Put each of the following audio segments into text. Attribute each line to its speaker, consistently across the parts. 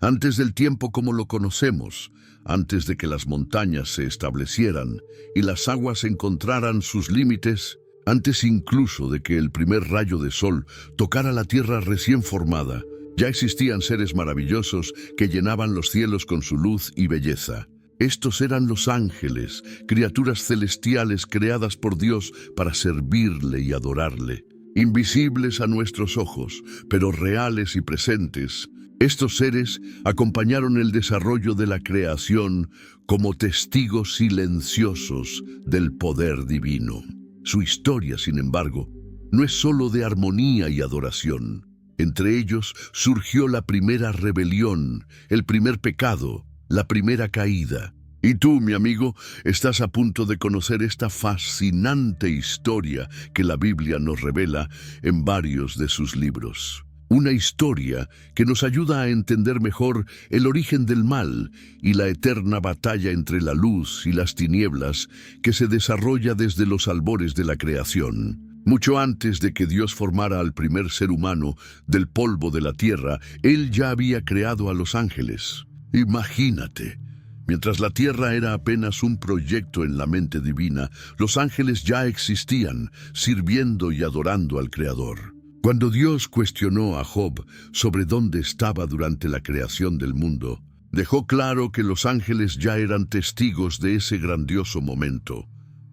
Speaker 1: Antes del tiempo como lo conocemos, antes de que las montañas se establecieran y las aguas encontraran sus límites, antes incluso de que el primer rayo de sol tocara la tierra recién formada, ya existían seres maravillosos que llenaban los cielos con su luz y belleza. Estos eran los ángeles, criaturas celestiales creadas por Dios para servirle y adorarle. Invisibles a nuestros ojos, pero reales y presentes, estos seres acompañaron el desarrollo de la creación como testigos silenciosos del poder divino. Su historia, sin embargo, no es solo de armonía y adoración. Entre ellos surgió la primera rebelión, el primer pecado, la primera caída. Y tú, mi amigo, estás a punto de conocer esta fascinante historia que la Biblia nos revela en varios de sus libros. Una historia que nos ayuda a entender mejor el origen del mal y la eterna batalla entre la luz y las tinieblas que se desarrolla desde los albores de la creación. Mucho antes de que Dios formara al primer ser humano del polvo de la tierra, Él ya había creado a los ángeles. Imagínate, mientras la tierra era apenas un proyecto en la mente divina, los ángeles ya existían, sirviendo y adorando al Creador. Cuando Dios cuestionó a Job sobre dónde estaba durante la creación del mundo, dejó claro que los ángeles ya eran testigos de ese grandioso momento.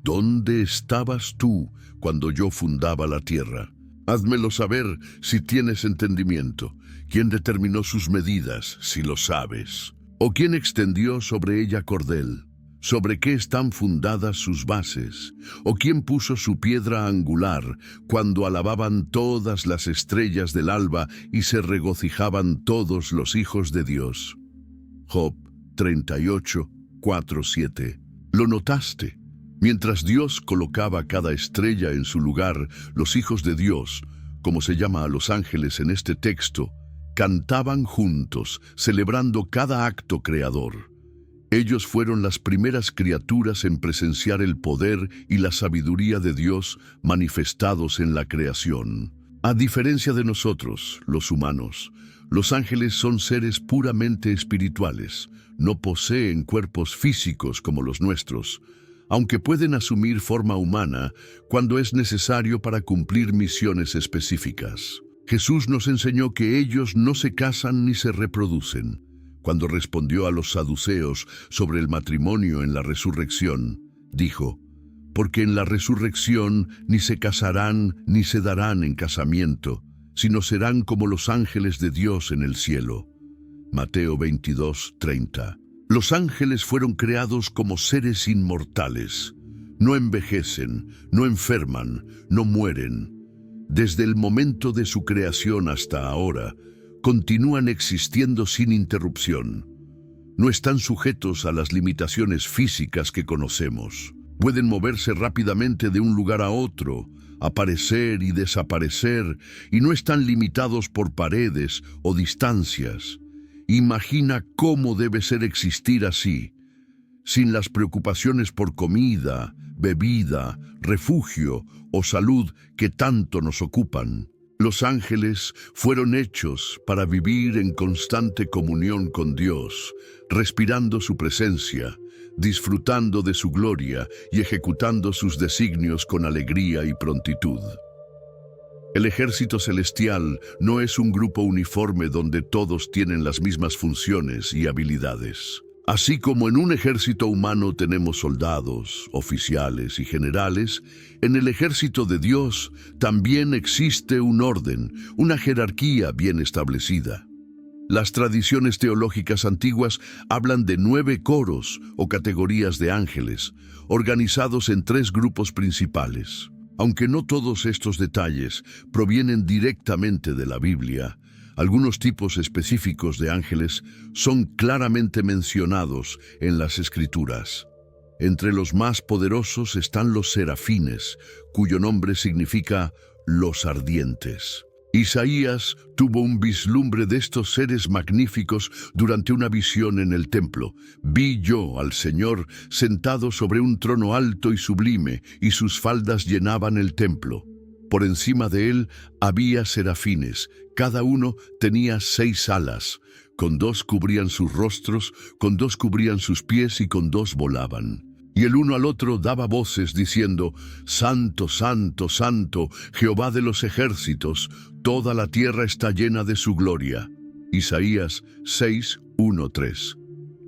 Speaker 1: ¿Dónde estabas tú cuando yo fundaba la tierra? Házmelo saber si tienes entendimiento. ¿Quién determinó sus medidas, si lo sabes? ¿O quién extendió sobre ella cordel? ¿Sobre qué están fundadas sus bases? ¿O quién puso su piedra angular cuando alababan todas las estrellas del alba y se regocijaban todos los hijos de Dios? Job 38, 4, 7. ¿Lo notaste? Mientras Dios colocaba cada estrella en su lugar, los hijos de Dios, como se llama a los ángeles en este texto, cantaban juntos, celebrando cada acto creador. Ellos fueron las primeras criaturas en presenciar el poder y la sabiduría de Dios manifestados en la creación. A diferencia de nosotros, los humanos, los ángeles son seres puramente espirituales, no poseen cuerpos físicos como los nuestros, aunque pueden asumir forma humana cuando es necesario para cumplir misiones específicas. Jesús nos enseñó que ellos no se casan ni se reproducen. Cuando respondió a los saduceos sobre el matrimonio en la resurrección, dijo: porque en la resurrección ni se casarán ni se darán en casamiento, sino serán como los ángeles de Dios en el cielo. Mateo 22, 30. Los ángeles fueron creados como seres inmortales. No envejecen, no enferman, no mueren. Desde el momento de su creación hasta ahora, continúan existiendo sin interrupción. No están sujetos a las limitaciones físicas que conocemos. Pueden moverse rápidamente de un lugar a otro, aparecer y desaparecer, y no están limitados por paredes o distancias. Imagina cómo debe ser existir así, sin las preocupaciones por comida, bebida, refugio o salud que tanto nos ocupan. Los ángeles fueron hechos para vivir en constante comunión con Dios, respirando su presencia, disfrutando de su gloria y ejecutando sus designios con alegría y prontitud. El ejército celestial no es un grupo uniforme donde todos tienen las mismas funciones y habilidades. Así como en un ejército humano tenemos soldados, oficiales y generales, en el ejército de Dios también existe un orden, una jerarquía bien establecida. Las tradiciones teológicas antiguas hablan de 9 coros o categorías de ángeles, organizados en 3 grupos principales. Aunque no todos estos detalles provienen directamente de la Biblia, algunos tipos específicos de ángeles son claramente mencionados en las Escrituras. Entre los más poderosos están los serafines, cuyo nombre significa los ardientes. Isaías tuvo un vislumbre de estos seres magníficos durante una visión en el templo. Vi yo al Señor sentado sobre un trono alto y sublime, y sus faldas llenaban el templo. Por encima de él había serafines, cada uno tenía 6 alas, con 2 cubrían sus rostros, con 2 cubrían sus pies y con 2 volaban. Y el uno al otro daba voces diciendo: Santo, Santo, Santo, Jehová de los ejércitos, toda la tierra está llena de su gloria. Isaías 6, 1, 3.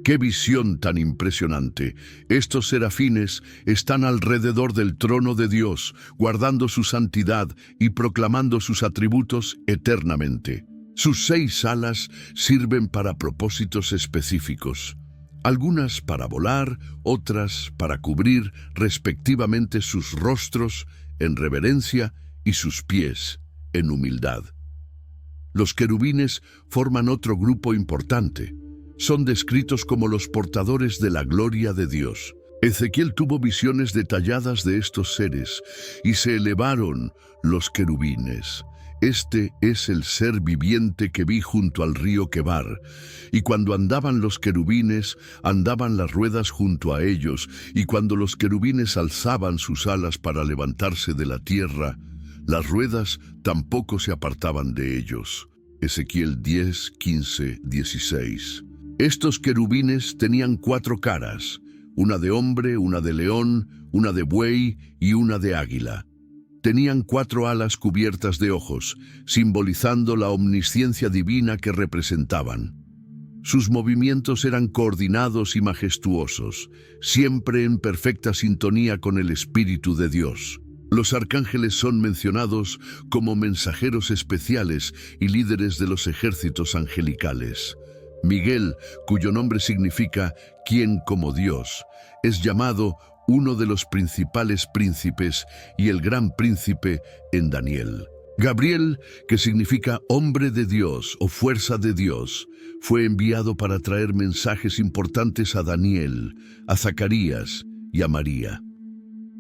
Speaker 1: ¡Qué visión tan impresionante! Estos serafines están alrededor del trono de Dios, guardando su santidad y proclamando sus atributos eternamente. Sus 6 alas sirven para propósitos específicos, algunas para volar, otras para cubrir respectivamente sus rostros en reverencia y sus pies en humildad. Los querubines forman otro grupo importante. Son descritos como los portadores de la gloria de Dios. Ezequiel tuvo visiones detalladas de estos seres y se elevaron los querubines. Este es el ser viviente que vi junto al río Quebar, y cuando andaban los querubines, andaban las ruedas junto a ellos, y cuando los querubines alzaban sus alas para levantarse de la tierra, las ruedas tampoco se apartaban de ellos. Ezequiel 10, 15, 16. Estos querubines tenían 4 caras, una de hombre, una de león, una de buey y una de águila. Tenían 4 alas cubiertas de ojos, simbolizando la omnisciencia divina que representaban. Sus movimientos eran coordinados y majestuosos, siempre en perfecta sintonía con el Espíritu de Dios. Los arcángeles son mencionados como mensajeros especiales y líderes de los ejércitos angelicales. Miguel, cuyo nombre significa «quien como Dios», es llamado uno de los principales príncipes y el gran príncipe en Daniel. Gabriel, que significa hombre de Dios o fuerza de Dios, fue enviado para traer mensajes importantes a Daniel, a Zacarías y a María.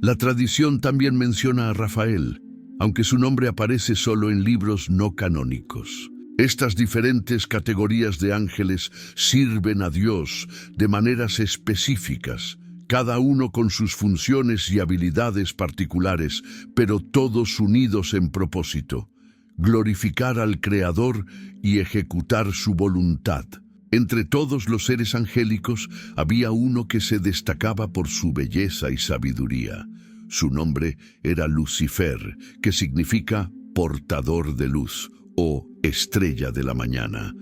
Speaker 1: La tradición también menciona a Rafael, aunque su nombre aparece solo en libros no canónicos. Estas diferentes categorías de ángeles sirven a Dios de maneras específicas, cada uno con sus funciones y habilidades particulares, pero todos unidos en propósito: glorificar al Creador y ejecutar su voluntad. Entre todos los seres angélicos había uno que se destacaba por su belleza y sabiduría. Su nombre era Lucifer, que significa portador de luz o estrella de la mañana.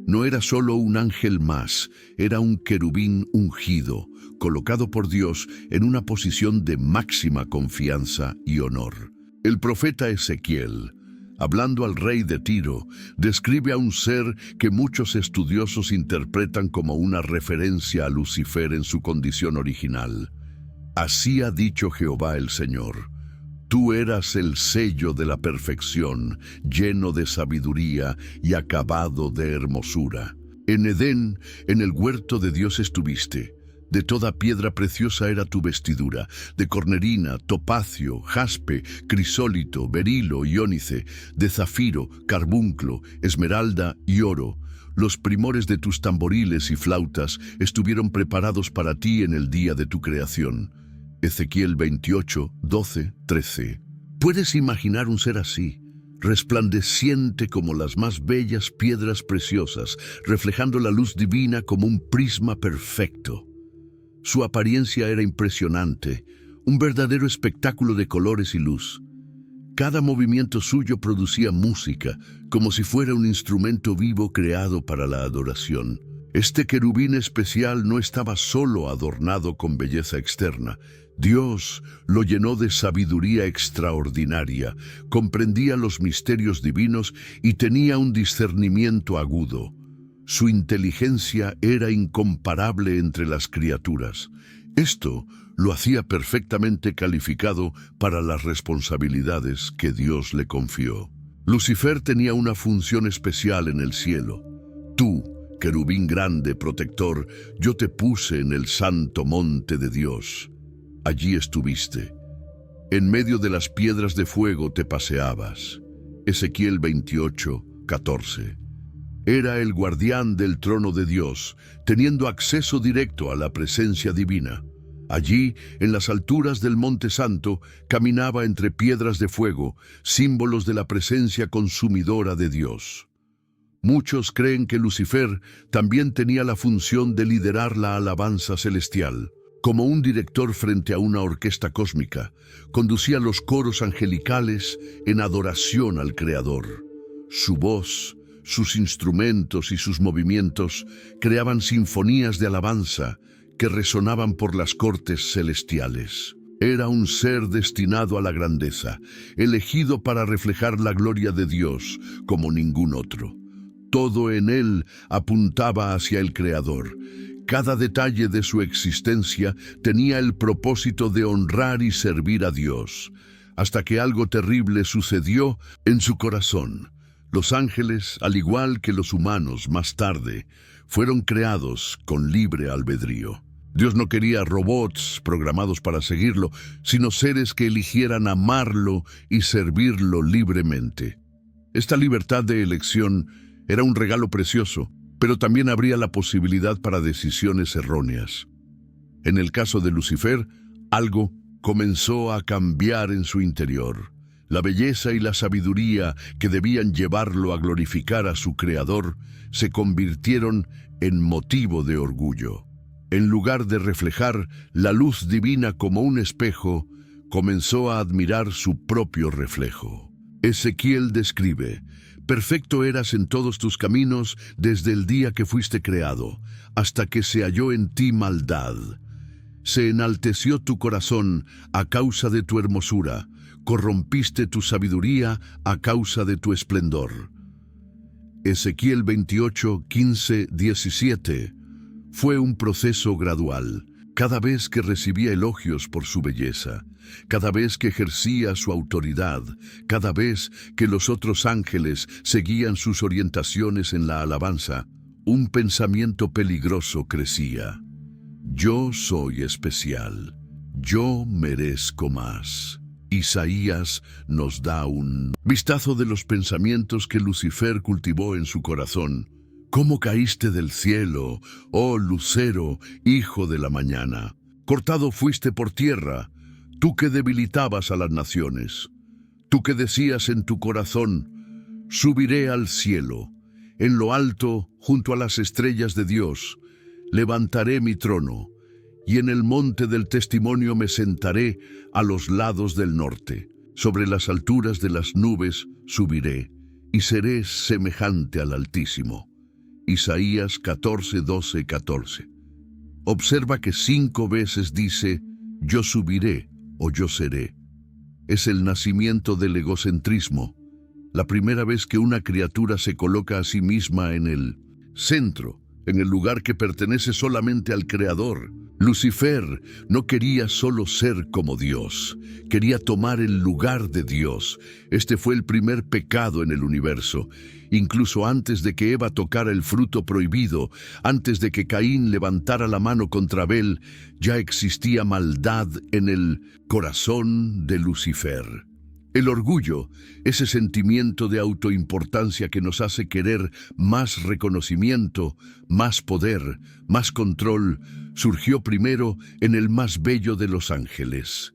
Speaker 1: No era solo un ángel más, era un querubín ungido, colocado por Dios en una posición de máxima confianza y honor. El profeta Ezequiel, hablando al rey de Tiro, describe a un ser que muchos estudiosos interpretan como una referencia a Lucifer en su condición original. Así ha dicho Jehová el Señor: tú eras el sello de la perfección, lleno de sabiduría y acabado de hermosura. En Edén, en el huerto de Dios estuviste. De toda piedra preciosa era tu vestidura, de cornerina, topacio, jaspe, crisólito, berilo y ónice, de zafiro, carbunclo, esmeralda y oro. Los primores de tus tamboriles y flautas estuvieron preparados para ti en el día de tu creación. Ezequiel 28, 12, 13. ¿Puedes imaginar un ser así, resplandeciente como las más bellas piedras preciosas, reflejando la luz divina como un prisma perfecto? Su apariencia era impresionante, un verdadero espectáculo de colores y luz. Cada movimiento suyo producía música, como si fuera un instrumento vivo creado para la adoración. Este querubín especial no estaba solo adornado con belleza externa. Dios lo llenó de sabiduría extraordinaria, comprendía los misterios divinos y tenía un discernimiento agudo. Su inteligencia era incomparable entre las criaturas. Esto lo hacía perfectamente calificado para las responsabilidades que Dios le confió. Lucifer tenía una función especial en el cielo. Tú, querubín grande, protector, yo te puse en el santo monte de Dios. Allí estuviste. En medio de las piedras de fuego te paseabas. Ezequiel 28, 14. Era el guardián del trono de Dios, teniendo acceso directo a la presencia divina. Allí, en las alturas del Monte Santo, caminaba entre piedras de fuego, símbolos de la presencia consumidora de Dios. Muchos creen que Lucifer también tenía la función de liderar la alabanza celestial. Como un director frente a una orquesta cósmica, conducía los coros angelicales en adoración al Creador. Su voz, sus instrumentos y sus movimientos creaban sinfonías de alabanza que resonaban por las cortes celestiales. Era un ser destinado a la grandeza, elegido para reflejar la gloria de Dios como ningún otro. Todo en él apuntaba hacia el Creador. Cada detalle de su existencia tenía el propósito de honrar y servir a Dios, hasta que algo terrible sucedió en su corazón. Los ángeles, al igual que los humanos más tarde, fueron creados con libre albedrío. Dios no quería robots programados para seguirlo, sino seres que eligieran amarlo y servirlo libremente. Esta libertad de elección era un regalo precioso, pero también habría la posibilidad para decisiones erróneas. En el caso de Lucifer, algo comenzó a cambiar en su interior. La belleza y la sabiduría que debían llevarlo a glorificar a su Creador se convirtieron en motivo de orgullo. En lugar de reflejar la luz divina como un espejo, comenzó a admirar su propio reflejo. Ezequiel describe: «Perfecto eras en todos tus caminos desde el día que fuiste creado, hasta que se halló en ti maldad. Se enalteció tu corazón a causa de tu hermosura, corrompiste tu sabiduría a causa de tu esplendor». Ezequiel 28, 15, 17. Fue un proceso gradual. Cada vez que recibía elogios por su belleza, cada vez que ejercía su autoridad, cada vez que los otros ángeles seguían sus orientaciones en la alabanza, un pensamiento peligroso crecía. Yo soy especial. Yo merezco más. Isaías nos da un vistazo de los pensamientos que Lucifer cultivó en su corazón. ¿Cómo caíste del cielo, oh lucero, hijo de la mañana? Cortado fuiste por tierra, tú que debilitabas a las naciones. Tú que decías en tu corazón: subiré al cielo, en lo alto, junto a las estrellas de Dios, levantaré mi trono, y en el monte del testimonio me sentaré a los lados del norte. Sobre las alturas de las nubes subiré, y seré semejante al Altísimo. Isaías 14, 12, 14. Observa que 5 veces dice: yo subiré o yo seré. Es el nacimiento del egocentrismo, la primera vez que una criatura se coloca a sí misma en el centro, en el lugar que pertenece solamente al Creador. Lucifer no quería solo ser como Dios, quería tomar el lugar de Dios. Este fue el primer pecado en el universo. Incluso antes de que Eva tocara el fruto prohibido, antes de que Caín levantara la mano contra Abel, ya existía maldad en el corazón de Lucifer. El orgullo, ese sentimiento de autoimportancia que nos hace querer más reconocimiento, más poder, más control, surgió primero en el más bello de los ángeles.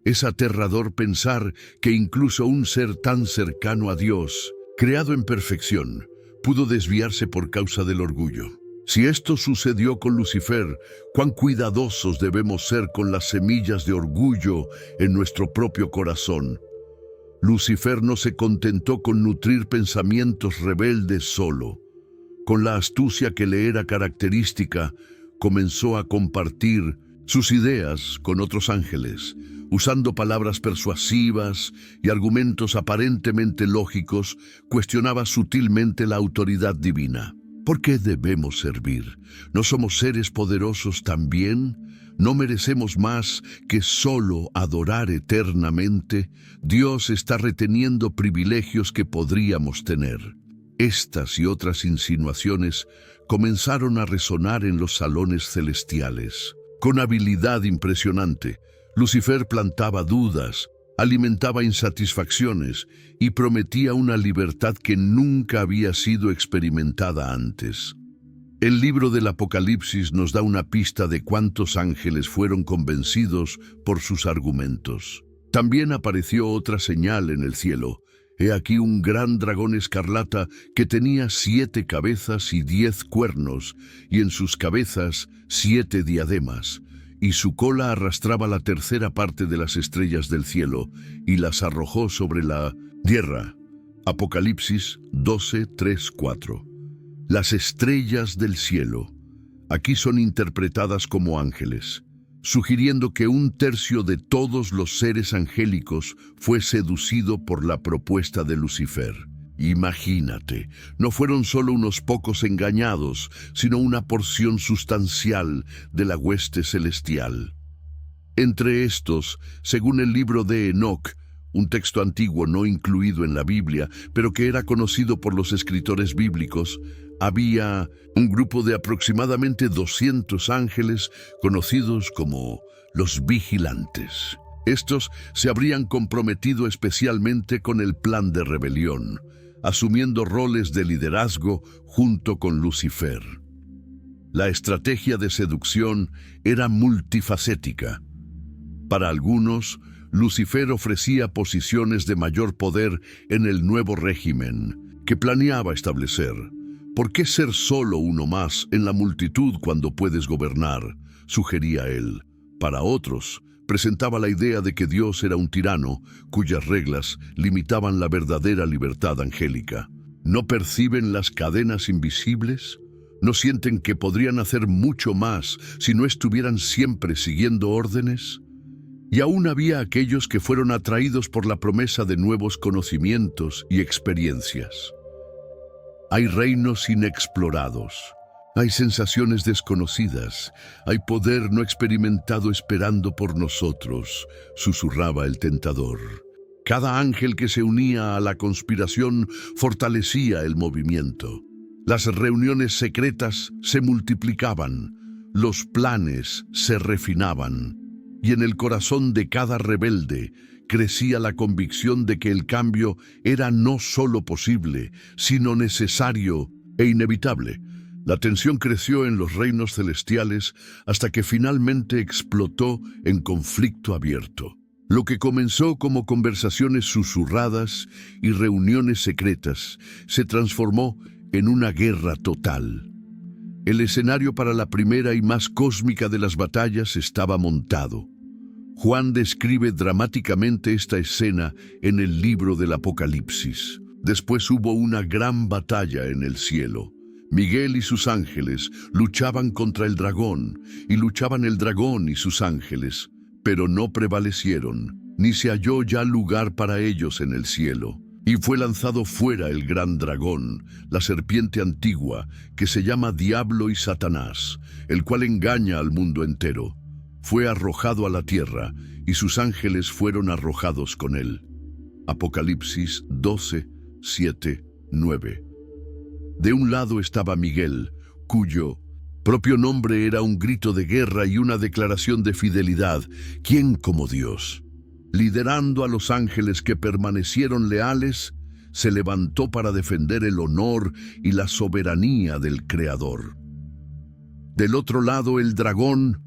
Speaker 1: Es aterrador pensar que incluso un ser tan cercano a Dios, creado en perfección, pudo desviarse por causa del orgullo. Si esto sucedió con Lucifer, cuán cuidadosos debemos ser con las semillas de orgullo en nuestro propio corazón. Lucifer no se contentó con nutrir pensamientos rebeldes solo. Con la astucia que le era característica, comenzó a compartir sus ideas con otros ángeles, usando palabras persuasivas y argumentos aparentemente lógicos, cuestionaba sutilmente la autoridad divina. ¿Por qué debemos servir? ¿No somos seres poderosos también? ¿No merecemos más que solo adorar eternamente? Dios está reteniendo privilegios que podríamos tener. Estas y otras insinuaciones comenzaron a resonar en los salones celestiales. Con habilidad impresionante, Lucifer plantaba dudas, alimentaba insatisfacciones y prometía una libertad que nunca había sido experimentada antes. El libro del Apocalipsis nos da una pista de cuántos ángeles fueron convencidos por sus argumentos. También apareció otra señal en el cielo. He aquí un gran dragón escarlata que tenía 7 cabezas y 10 cuernos, y en sus cabezas 7 diademas, y su cola arrastraba la tercera parte de las estrellas del cielo, y las arrojó sobre la tierra. Apocalipsis 12, 3, 4. Las estrellas del cielo aquí son interpretadas como ángeles, sugiriendo que 1/3 de todos los seres angélicos fue seducido por la propuesta de Lucifer. Imagínate, no fueron solo unos pocos engañados, sino una porción sustancial de la hueste celestial. Entre estos, según el libro de Enoc, un texto antiguo no incluido en la Biblia, pero que era conocido por los escritores bíblicos, había un grupo de aproximadamente 200 ángeles conocidos como los vigilantes. Estos se habrían comprometido especialmente con el plan de rebelión, asumiendo roles de liderazgo junto con Lucifer. La estrategia de seducción era multifacética. Para algunos, Lucifer ofrecía posiciones de mayor poder en el nuevo régimen que planeaba establecer. ¿Por qué ser solo uno más en la multitud cuando puedes gobernar?, sugería él. Para otros, presentaba la idea de que Dios era un tirano cuyas reglas limitaban la verdadera libertad angélica. ¿No perciben las cadenas invisibles? ¿No sienten que podrían hacer mucho más si no estuvieran siempre siguiendo órdenes? Y aún había aquellos que fueron atraídos por la promesa de nuevos conocimientos y experiencias. Hay reinos inexplorados, hay sensaciones desconocidas, hay poder no experimentado esperando por nosotros, susurraba el tentador. Cada ángel que se unía a la conspiración fortalecía el movimiento. Las reuniones secretas se multiplicaban, los planes se refinaban, y en el corazón de cada rebelde crecía la convicción de que el cambio era no solo posible, sino necesario e inevitable. La tensión creció en los reinos celestiales hasta que finalmente explotó en conflicto abierto. Lo que comenzó como conversaciones susurradas y reuniones secretas se transformó en una guerra total. El escenario para la primera y más cósmica de las batallas estaba montado. Juan describe dramáticamente esta escena en el libro del Apocalipsis. Después hubo una gran batalla en el cielo. Miguel y sus ángeles luchaban contra el dragón, y luchaban el dragón y sus ángeles, pero no prevalecieron, ni se halló ya lugar para ellos en el cielo. Y fue lanzado fuera el gran dragón, la serpiente antigua, que se llama Diablo y Satanás, el cual engaña al mundo entero. Fue arrojado a la tierra, y sus ángeles fueron arrojados con él. Apocalipsis 12, 7, 9. De un lado estaba Miguel, cuyo propio nombre era un grito de guerra y una declaración de fidelidad. ¿Quién como Dios? Liderando a los ángeles que permanecieron leales, se levantó para defender el honor y la soberanía del Creador. Del otro lado, el dragón,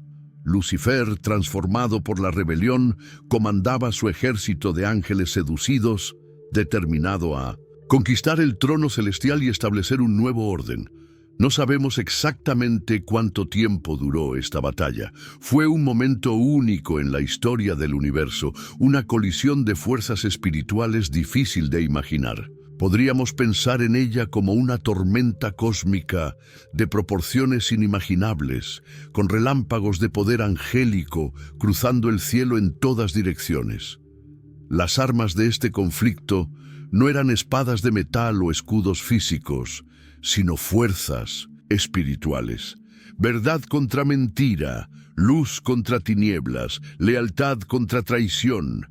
Speaker 1: Lucifer, transformado por la rebelión, comandaba su ejército de ángeles seducidos, determinado a conquistar el trono celestial y establecer un nuevo orden. No sabemos exactamente cuánto tiempo duró esta batalla. Fue un momento único en la historia del universo, una colisión de fuerzas espirituales difícil de imaginar. Podríamos pensar en ella como una tormenta cósmica de proporciones inimaginables, con relámpagos de poder angélico cruzando el cielo en todas direcciones. Las armas de este conflicto no eran espadas de metal o escudos físicos, sino fuerzas espirituales. Verdad contra mentira, luz contra tinieblas, lealtad contra traición.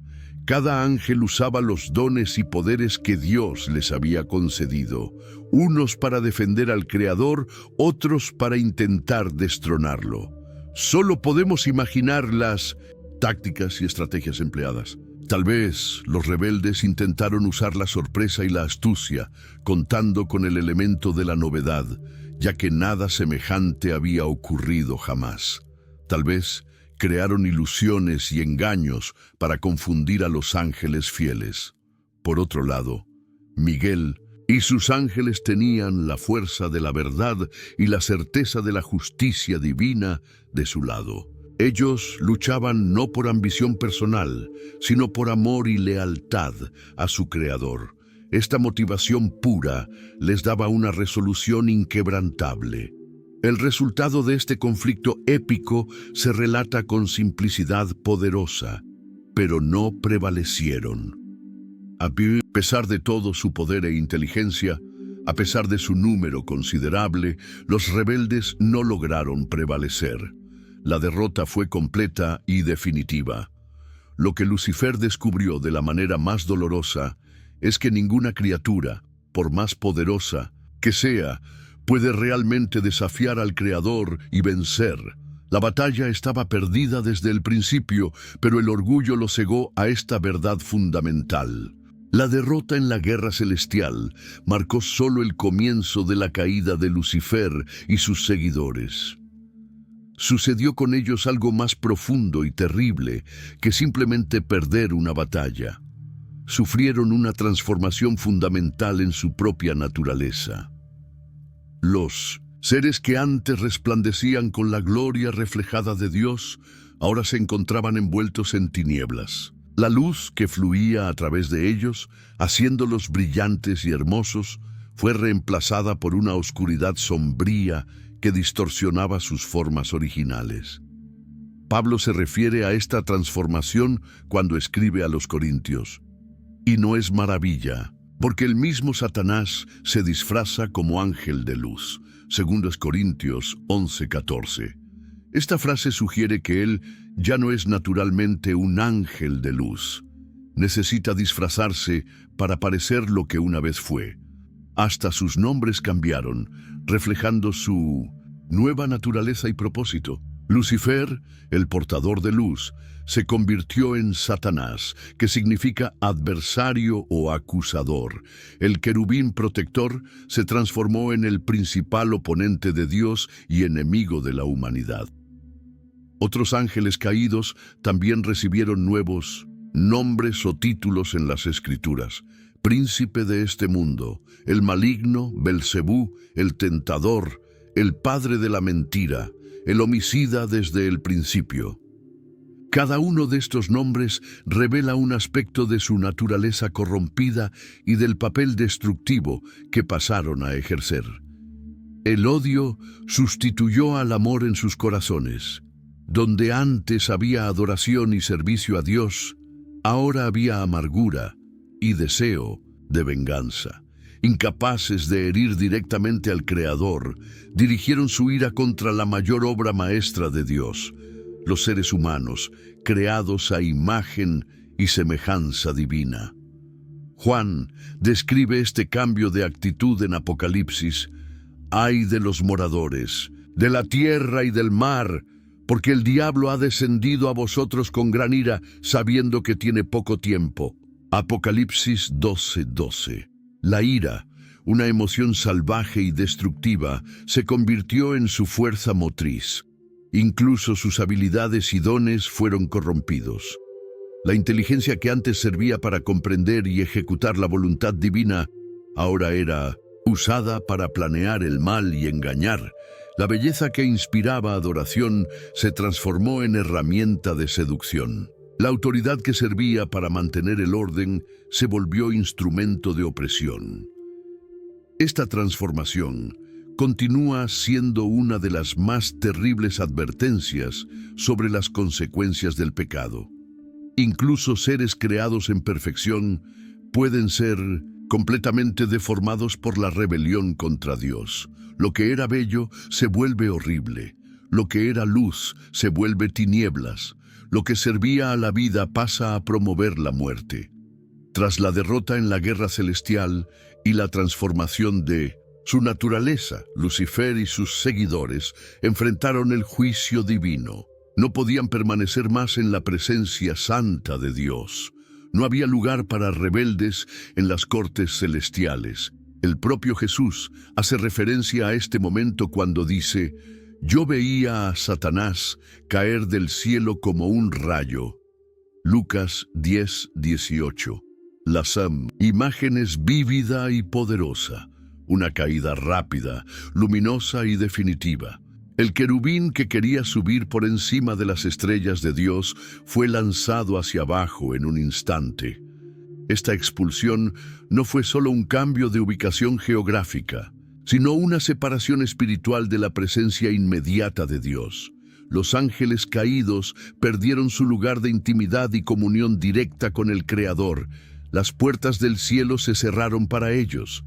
Speaker 1: Cada ángel usaba los dones y poderes que Dios les había concedido, unos para defender al Creador, otros para intentar destronarlo. Solo podemos imaginar las tácticas y estrategias empleadas. Tal vez los rebeldes intentaron usar la sorpresa y la astucia, contando con el elemento de la novedad, ya que nada semejante había ocurrido jamás. Tal vez crearon ilusiones y engaños para confundir a los ángeles fieles. Por otro lado, Miguel y sus ángeles tenían la fuerza de la verdad y la certeza de la justicia divina de su lado. Ellos luchaban no por ambición personal, sino por amor y lealtad a su Creador. Esta motivación pura les daba una resolución inquebrantable. El resultado de este conflicto épico se relata con simplicidad poderosa, pero no prevalecieron. A pesar de todo su poder e inteligencia, a pesar de su número considerable, los rebeldes no lograron prevalecer. La derrota fue completa y definitiva. Lo que Lucifer descubrió de la manera más dolorosa es que ninguna criatura, por más poderosa que sea, puede realmente desafiar al Creador y vencer. La batalla estaba perdida desde el principio, pero el orgullo lo cegó a esta verdad fundamental. La derrota en la guerra celestial marcó solo el comienzo de la caída de Lucifer y sus seguidores. Sucedió con ellos algo más profundo y terrible que simplemente perder una batalla. Sufrieron una transformación fundamental en su propia naturaleza. Los seres que antes resplandecían con la gloria reflejada de Dios, ahora se encontraban envueltos en tinieblas. La luz que fluía a través de ellos, haciéndolos brillantes y hermosos, fue reemplazada por una oscuridad sombría que distorsionaba sus formas originales. Pablo se refiere a esta transformación cuando escribe a los Corintios. Y no es maravilla, porque el mismo Satanás se disfraza como ángel de luz. 2 Corintios 11:14. Esta frase sugiere que él ya no es naturalmente un ángel de luz. Necesita disfrazarse para parecer lo que una vez fue. Hasta sus nombres cambiaron, reflejando su nueva naturaleza y propósito. Lucifer, el portador de luz, se convirtió en Satanás, que significa adversario o acusador. El querubín protector se transformó en el principal oponente de Dios y enemigo de la humanidad. Otros ángeles caídos también recibieron nuevos nombres o títulos en las Escrituras. Príncipe de este mundo, el maligno, Belcebú, el tentador, el padre de la mentira, el homicida desde el principio. Cada uno de estos nombres revela un aspecto de su naturaleza corrompida y del papel destructivo que pasaron a ejercer. El odio sustituyó al amor en sus corazones. Donde antes había adoración y servicio a Dios, ahora había amargura y deseo de venganza. Incapaces de herir directamente al Creador, dirigieron su ira contra la mayor obra maestra de Dios, los seres humanos, creados a imagen y semejanza divina. Juan describe este cambio de actitud en Apocalipsis. «Ay de los moradores, de la tierra y del mar, porque el diablo ha descendido a vosotros con gran ira, sabiendo que tiene poco tiempo». Apocalipsis 12:12. La ira, una emoción salvaje y destructiva, se convirtió en su fuerza motriz. Incluso sus habilidades y dones fueron corrompidos. La inteligencia que antes servía para comprender y ejecutar la voluntad divina, ahora era usada para planear el mal y engañar. La belleza que inspiraba adoración se transformó en herramienta de seducción. La autoridad que servía para mantener el orden se volvió instrumento de opresión. Esta transformación continúa siendo una de las más terribles advertencias sobre las consecuencias del pecado. Incluso seres creados en perfección pueden ser completamente deformados por la rebelión contra Dios. Lo que era bello se vuelve horrible. Lo que era luz se vuelve tinieblas. Lo que servía a la vida pasa a promover la muerte. Tras la derrota en la guerra celestial y la transformación de su naturaleza, Lucifer y sus seguidores enfrentaron el juicio divino. No podían permanecer más en la presencia santa de Dios. No había lugar para rebeldes en las cortes celestiales. El propio Jesús hace referencia a este momento cuando dice: «Yo veía a Satanás caer del cielo como un rayo». Lucas 10:18. La imagen es vívida y poderosa, una caída rápida, luminosa y definitiva. El querubín que quería subir por encima de las estrellas de Dios fue lanzado hacia abajo en un instante. Esta expulsión no fue solo un cambio de ubicación geográfica, sino una separación espiritual de la presencia inmediata de Dios. Los ángeles caídos perdieron su lugar de intimidad y comunión directa con el Creador. Las puertas del cielo se cerraron para ellos.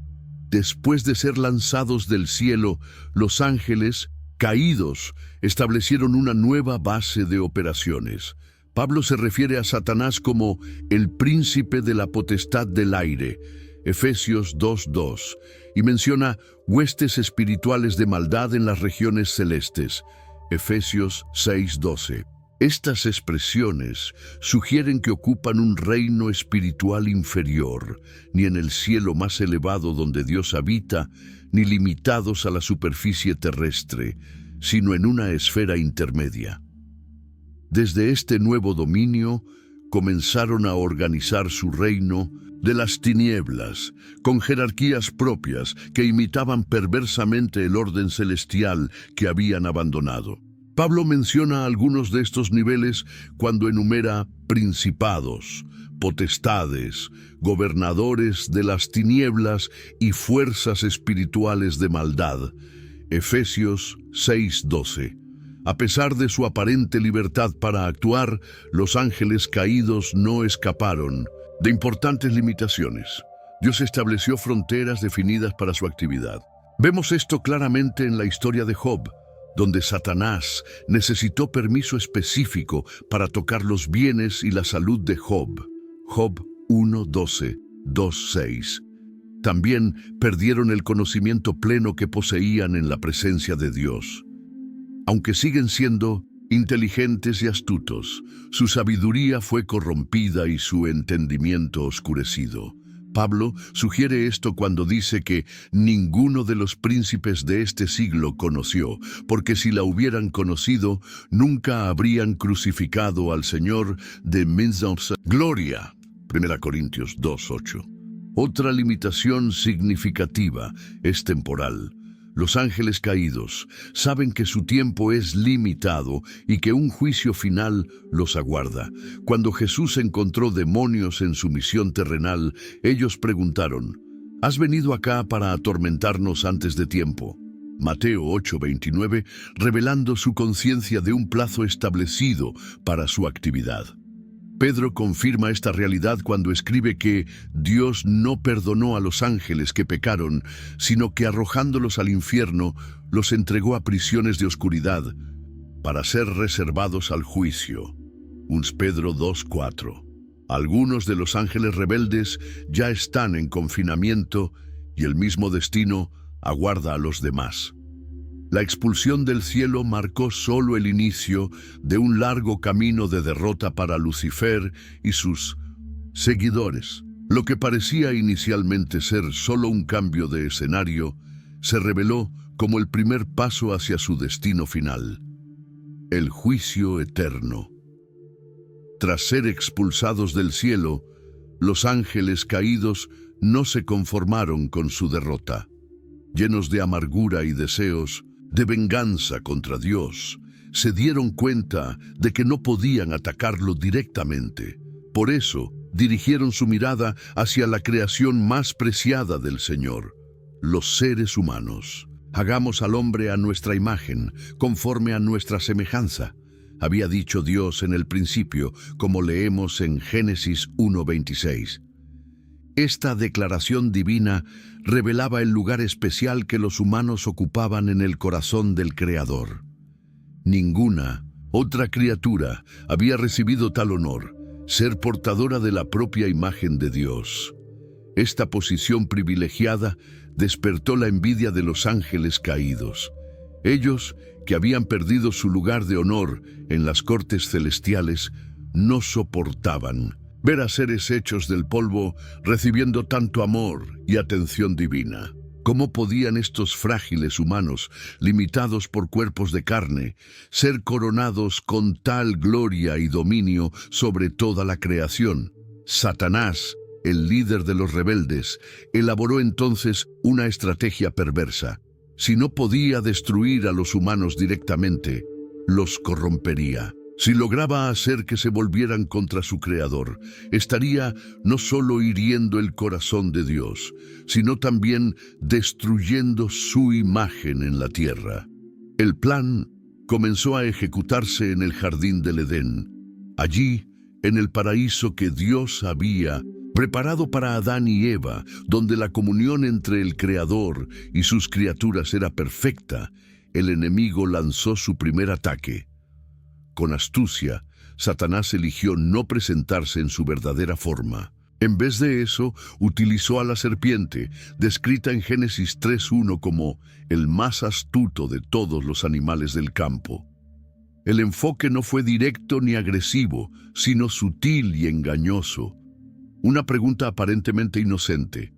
Speaker 1: Después de ser lanzados del cielo, los ángeles caídos establecieron una nueva base de operaciones. Pablo se refiere a Satanás como el príncipe de la potestad del aire, Efesios 2:2, y menciona huestes espirituales de maldad en las regiones celestes, Efesios 6:12. Estas expresiones sugieren que ocupan un reino espiritual inferior, ni en el cielo más elevado donde Dios habita, ni limitados a la superficie terrestre, sino en una esfera intermedia. Desde este nuevo dominio, comenzaron a organizar su reino de las tinieblas, con jerarquías propias que imitaban perversamente el orden celestial que habían abandonado. Pablo menciona algunos de estos niveles cuando enumera principados, potestades, gobernadores de las tinieblas y fuerzas espirituales de maldad. Efesios 6:12. A pesar de su aparente libertad para actuar, los ángeles caídos no escaparon de importantes limitaciones. Dios estableció fronteras definidas para su actividad. Vemos esto claramente en la historia de Job, donde Satanás necesitó permiso específico para tocar los bienes y la salud de Job. Job 1:12, 2:6. También perdieron el conocimiento pleno que poseían en la presencia de Dios. Aunque siguen siendo inteligentes y astutos, su sabiduría fue corrompida y su entendimiento oscurecido. Pablo sugiere esto cuando dice que ninguno de los príncipes de este siglo conoció, porque si la hubieran conocido, nunca habrían crucificado al Señor de gloria. 1 Corintios 2:8. Otra limitación significativa es temporal. Los ángeles caídos saben que su tiempo es limitado y que un juicio final los aguarda. Cuando Jesús encontró demonios en su misión terrenal, ellos preguntaron: ¿has venido acá para atormentarnos antes de tiempo? Mateo 8:29, revelando su conciencia de un plazo establecido para su actividad. Pedro confirma esta realidad cuando escribe que Dios no perdonó a los ángeles que pecaron, sino que arrojándolos al infierno, los entregó a prisiones de oscuridad para ser reservados al juicio. 1 Pedro 2:4. Algunos de los ángeles rebeldes ya están en confinamiento y el mismo destino aguarda a los demás. La expulsión del cielo marcó solo el inicio de un largo camino de derrota para Lucifer y sus seguidores. Lo que parecía inicialmente ser solo un cambio de escenario, se reveló como el primer paso hacia su destino final: el juicio eterno. Tras ser expulsados del cielo, los ángeles caídos no se conformaron con su derrota. Llenos de amargura y deseos de venganza contra Dios, se dieron cuenta de que no podían atacarlo directamente. Por eso, dirigieron su mirada hacia la creación más preciada del Señor, los seres humanos. Hagamos al hombre a nuestra imagen, conforme a nuestra semejanza, había dicho Dios en el principio, como leemos en Génesis 1:26. Esta declaración divina revelaba el lugar especial que los humanos ocupaban en el corazón del Creador. Ninguna otra criatura había recibido tal honor, ser portadora de la propia imagen de Dios. Esta posición privilegiada despertó la envidia de los ángeles caídos. Ellos, que habían perdido su lugar de honor en las cortes celestiales, no soportaban ver a seres hechos del polvo recibiendo tanto amor y atención divina. ¿Cómo podían estos frágiles humanos, limitados por cuerpos de carne, ser coronados con tal gloria y dominio sobre toda la creación? Satanás, el líder de los rebeldes, elaboró entonces una estrategia perversa. Si no podía destruir a los humanos directamente, los corrompería. Si lograba hacer que se volvieran contra su Creador, estaría no solo hiriendo el corazón de Dios, sino también destruyendo su imagen en la tierra. El plan comenzó a ejecutarse en el jardín del Edén. Allí, en el paraíso que Dios había preparado para Adán y Eva, donde la comunión entre el Creador y sus criaturas era perfecta, el enemigo lanzó su primer ataque. Con astucia, Satanás eligió no presentarse en su verdadera forma. En vez de eso, utilizó a la serpiente, descrita en Génesis 3:1 como el más astuto de todos los animales del campo. El enfoque no fue directo ni agresivo, sino sutil y engañoso. Una pregunta aparentemente inocente.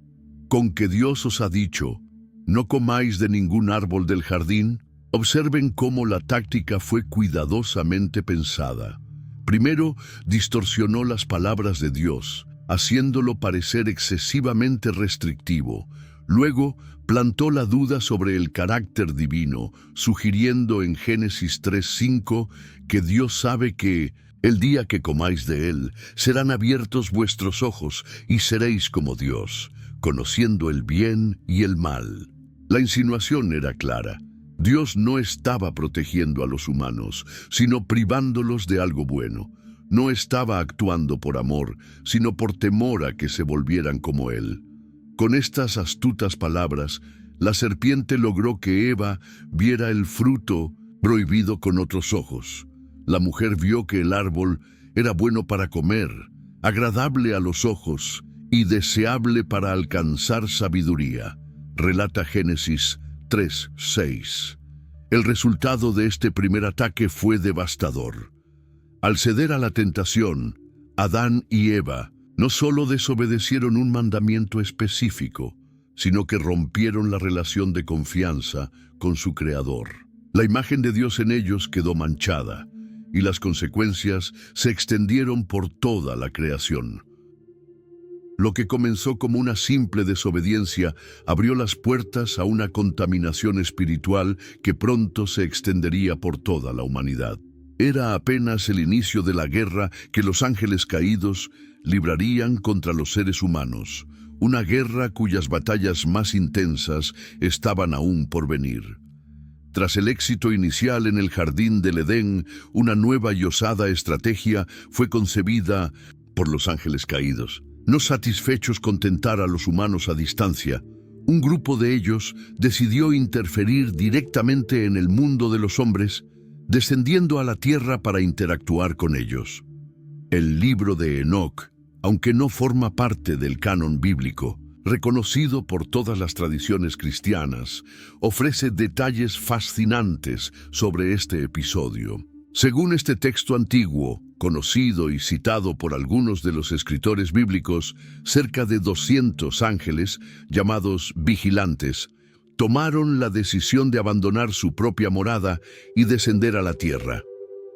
Speaker 1: ¿Con que Dios os ha dicho, no comáis de ningún árbol del jardín? Observen cómo la táctica fue cuidadosamente pensada. Primero, distorsionó las palabras de Dios, haciéndolo parecer excesivamente restrictivo. Luego, plantó la duda sobre el carácter divino, sugiriendo en Génesis 3:5 que Dios sabe que el día que comáis de él, serán abiertos vuestros ojos y seréis como Dios, conociendo el bien y el mal. La insinuación era clara. Dios no estaba protegiendo a los humanos, sino privándolos de algo bueno. No estaba actuando por amor, sino por temor a que se volvieran como Él. Con estas astutas palabras, la serpiente logró que Eva viera el fruto prohibido con otros ojos. La mujer vio que el árbol era bueno para comer, agradable a los ojos y deseable para alcanzar sabiduría. Relata Génesis 3:6. El resultado de este primer ataque fue devastador. Al ceder a la tentación, Adán y Eva no solo desobedecieron un mandamiento específico, sino que rompieron la relación de confianza con su Creador. La imagen de Dios en ellos quedó manchada, y las consecuencias se extendieron por toda la creación. Lo que comenzó como una simple desobediencia abrió las puertas a una contaminación espiritual que pronto se extendería por toda la humanidad. Era apenas el inicio de la guerra que los ángeles caídos librarían contra los seres humanos, una guerra cuyas batallas más intensas estaban aún por venir. Tras el éxito inicial en el jardín del Edén, una nueva y osada estrategia fue concebida por los ángeles caídos. No satisfechos con tentar a los humanos a distancia, un grupo de ellos decidió interferir directamente en el mundo de los hombres, descendiendo a la tierra para interactuar con ellos. El libro de Enoc, aunque no forma parte del canon bíblico, reconocido por todas las tradiciones cristianas, ofrece detalles fascinantes sobre este episodio. Según este texto antiguo, conocido y citado por algunos de los escritores bíblicos, cerca de 200 ángeles, llamados vigilantes, tomaron la decisión de abandonar su propia morada y descender a la tierra.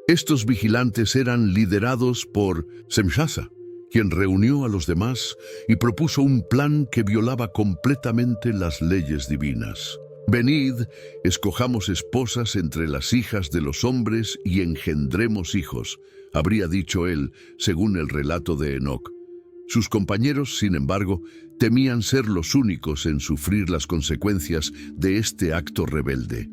Speaker 1: Estos vigilantes eran liderados por Semjasa, quien reunió a los demás y propuso un plan que violaba completamente las leyes divinas. Venid, escojamos esposas entre las hijas de los hombres y engendremos hijos, habría dicho él, según el relato de Enoc. Sus compañeros, sin embargo, temían ser los únicos en sufrir las consecuencias de este acto rebelde.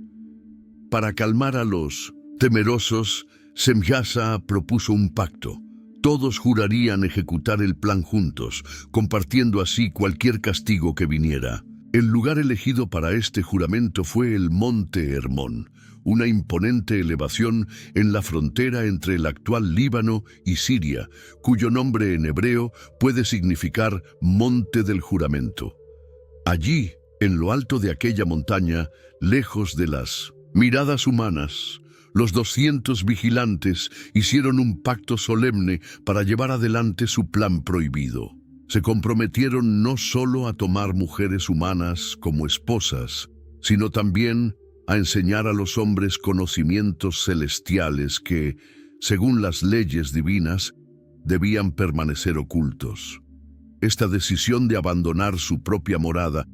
Speaker 1: Para calmar a los temerosos, Semjasa propuso un pacto. Todos jurarían ejecutar el plan juntos, compartiendo así cualquier castigo que viniera. El lugar elegido para este juramento fue el Monte Hermón, una imponente elevación en la frontera entre el actual Líbano y Siria, cuyo nombre en hebreo puede significar Monte del Juramento. Allí, en lo alto de aquella montaña, lejos de las miradas humanas, Los 200 vigilantes hicieron un pacto solemne para llevar adelante su plan prohibido. Se comprometieron no solo a tomar mujeres humanas como esposas, sino también a enseñar a los hombres conocimientos celestiales que, según las leyes divinas, debían permanecer ocultos. Esta decisión de abandonar su propia morada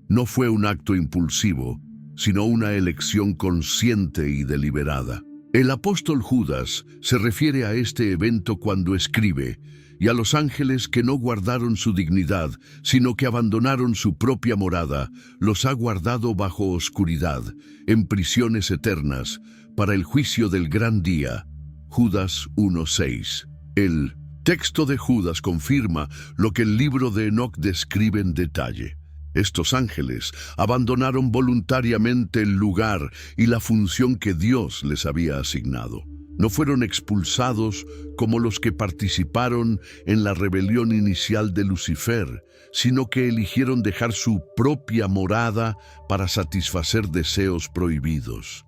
Speaker 1: no fue un acto impulsivo, sino una elección consciente y deliberada. El apóstol Judas se refiere a este evento cuando escribe: «Y a los ángeles que no guardaron su dignidad, sino que abandonaron su propia morada, los ha guardado bajo oscuridad, en prisiones eternas, para el juicio del gran día». Judas 1:6. El texto de Judas confirma lo que el libro de Enoc describe en detalle. Estos ángeles abandonaron voluntariamente el lugar y la función que Dios les había asignado. No fueron expulsados como los que participaron en la rebelión inicial de Lucifer, sino que eligieron dejar su propia morada para satisfacer deseos prohibidos.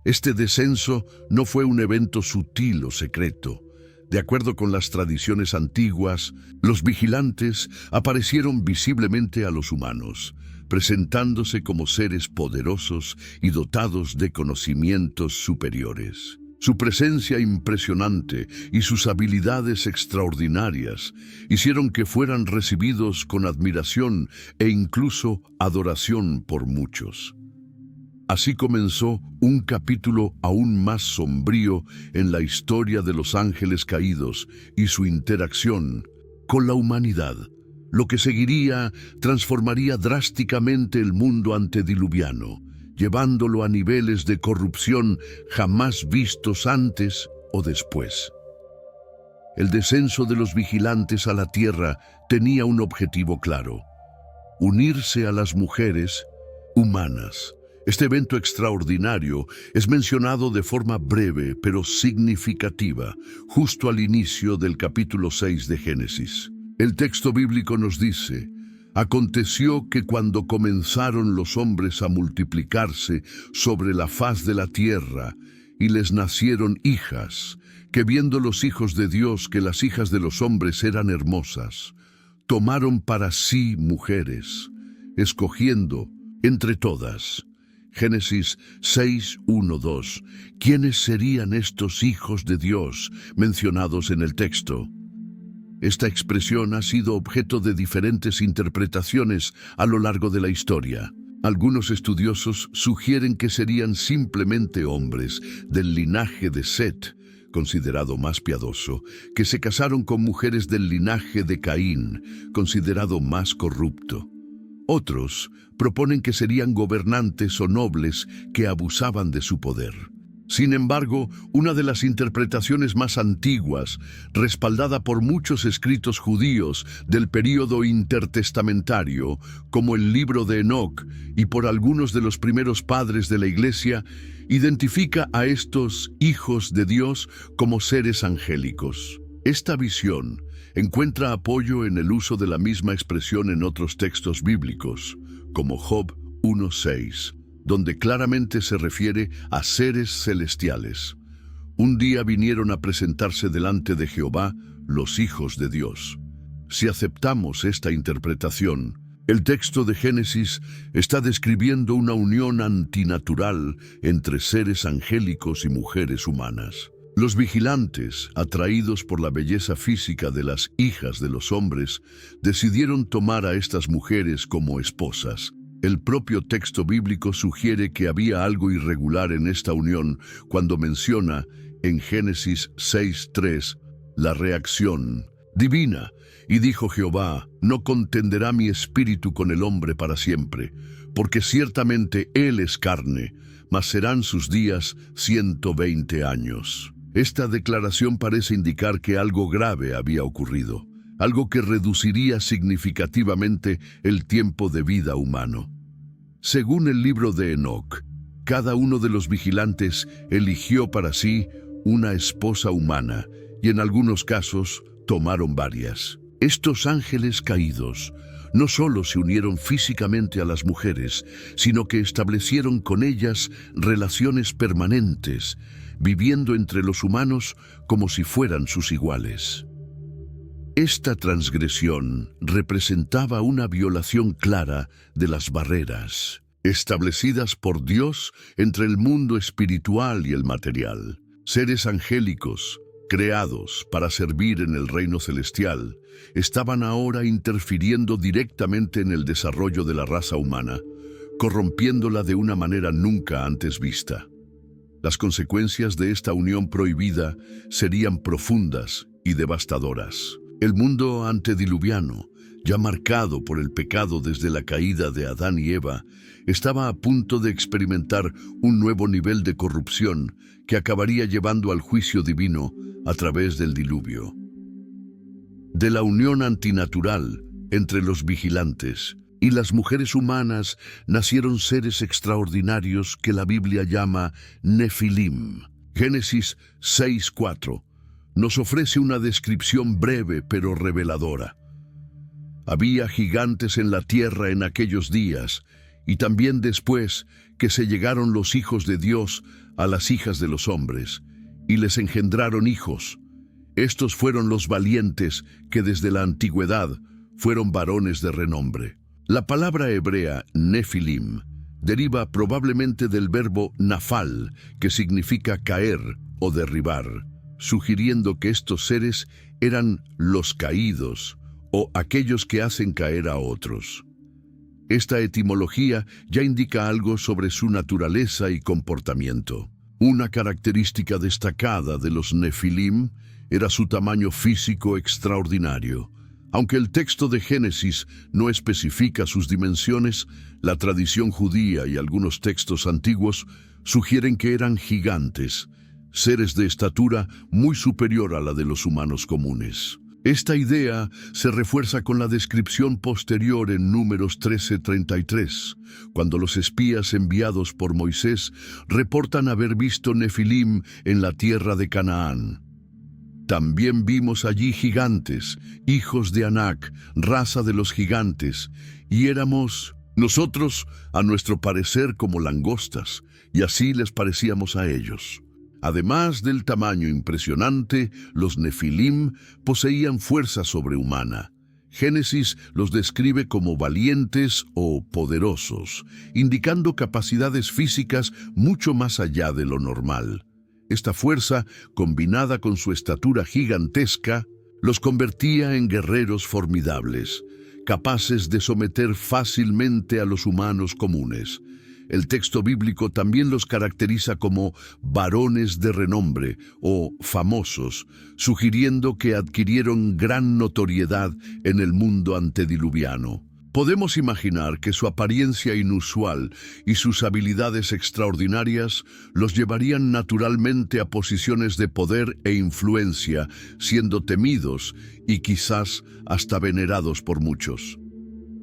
Speaker 1: Este descenso no fue un evento sutil o secreto. De acuerdo con las tradiciones antiguas, los vigilantes aparecieron visiblemente a los humanos, presentándose como seres poderosos y dotados de conocimientos superiores. Su presencia impresionante y sus habilidades extraordinarias hicieron que fueran recibidos con admiración e incluso adoración por muchos. Así comenzó un capítulo aún más sombrío en la historia de los ángeles caídos y su interacción con la humanidad. Lo que seguiría transformaría drásticamente el mundo antediluviano, llevándolo a niveles de corrupción jamás vistos antes o después. El descenso de los vigilantes a la tierra tenía un objetivo claro: unirse a las mujeres humanas. Este evento extraordinario es mencionado de forma breve pero significativa, justo al inicio del capítulo 6 de Génesis. El texto bíblico nos dice: «Aconteció que cuando comenzaron los hombres a multiplicarse sobre la faz de la tierra, y les nacieron hijas, que viendo los hijos de Dios que las hijas de los hombres eran hermosas, tomaron para sí mujeres, escogiendo entre todas». Génesis 6, 1, 2. ¿Quiénes serían estos hijos de Dios mencionados en el texto? Esta expresión ha sido objeto de diferentes interpretaciones a lo largo de la historia. Algunos estudiosos sugieren que serían simplemente hombres del linaje de Set, considerado más piadoso, que se casaron con mujeres del linaje de Caín, considerado más corrupto. Otros proponen que serían gobernantes o nobles que abusaban de su poder. Sin embargo, una de las interpretaciones más antiguas, respaldada por muchos escritos judíos del período intertestamentario, como el libro de Enoc, y por algunos de los primeros padres de la Iglesia, identifica a estos hijos de Dios como seres angélicos. Esta visión encuentra apoyo en el uso de la misma expresión en otros textos bíblicos, como Job 1:6, donde claramente se refiere a seres celestiales. Un día vinieron a presentarse delante de Jehová los hijos de Dios. Si aceptamos esta interpretación, el texto de Génesis está describiendo una unión antinatural entre seres angélicos y mujeres humanas. Los vigilantes, atraídos por la belleza física de las hijas de los hombres, decidieron tomar a estas mujeres como esposas. El propio texto bíblico sugiere que había algo irregular en esta unión cuando menciona en Génesis 6:3 la reacción divina. Y dijo Jehová: no contenderá mi espíritu con el hombre para siempre, porque ciertamente él es carne, mas serán sus días 120 años. Esta declaración parece indicar que algo grave había ocurrido, algo que reduciría significativamente el tiempo de vida humano. Según el libro de Enoc, cada uno de los vigilantes eligió para sí una esposa humana y en algunos casos tomaron varias. Estos ángeles caídos no solo se unieron físicamente a las mujeres, sino que establecieron con ellas relaciones permanentes, viviendo entre los humanos como si fueran sus iguales. Esta transgresión representaba una violación clara de las barreras establecidas por Dios entre el mundo espiritual y el material. Seres angélicos, creados para servir en el reino celestial, estaban ahora interfiriendo directamente en el desarrollo de la raza humana, corrompiéndola de una manera nunca antes vista. Las consecuencias de esta unión prohibida serían profundas y devastadoras. El mundo antediluviano, ya marcado por el pecado desde la caída de Adán y Eva, estaba a punto de experimentar un nuevo nivel de corrupción que acabaría llevando al juicio divino a través del diluvio. De la unión antinatural entre los vigilantes y las mujeres humanas nacieron seres extraordinarios que la Biblia llama Nefilim. Génesis 6:4 nos ofrece una descripción breve pero reveladora. Había gigantes en la tierra en aquellos días, y también después que se llegaron los hijos de Dios a las hijas de los hombres, y les engendraron hijos. Estos fueron los valientes que desde la antigüedad fueron varones de renombre. La palabra hebrea Nefilim deriva probablemente del verbo nafal, que significa caer o derribar, sugiriendo que estos seres eran los caídos o aquellos que hacen caer a otros. Esta etimología ya indica algo sobre su naturaleza y comportamiento. Una característica destacada de los Nefilim era su tamaño físico extraordinario. Aunque el texto de Génesis no especifica sus dimensiones, la tradición judía y algunos textos antiguos sugieren que eran gigantes, seres de estatura muy superior a la de los humanos comunes. Esta idea se refuerza con la descripción posterior en Números 13:33, cuando los espías enviados por Moisés reportan haber visto Nefilim en la tierra de Canaán. También vimos allí gigantes, hijos de Anac, raza de los gigantes, y éramos nosotros, a nuestro parecer, como langostas, y así les parecíamos a ellos. Además del tamaño impresionante, los Nefilim poseían fuerza sobrehumana. Génesis los describe como valientes o poderosos, indicando capacidades físicas mucho más allá de lo normal. Esta fuerza, combinada con su estatura gigantesca, los convertía en guerreros formidables, capaces de someter fácilmente a los humanos comunes. El texto bíblico también los caracteriza como varones de renombre o famosos, sugiriendo que adquirieron gran notoriedad en el mundo antediluviano. Podemos imaginar que su apariencia inusual y sus habilidades extraordinarias los llevarían naturalmente a posiciones de poder e influencia, siendo temidos y quizás hasta venerados por muchos.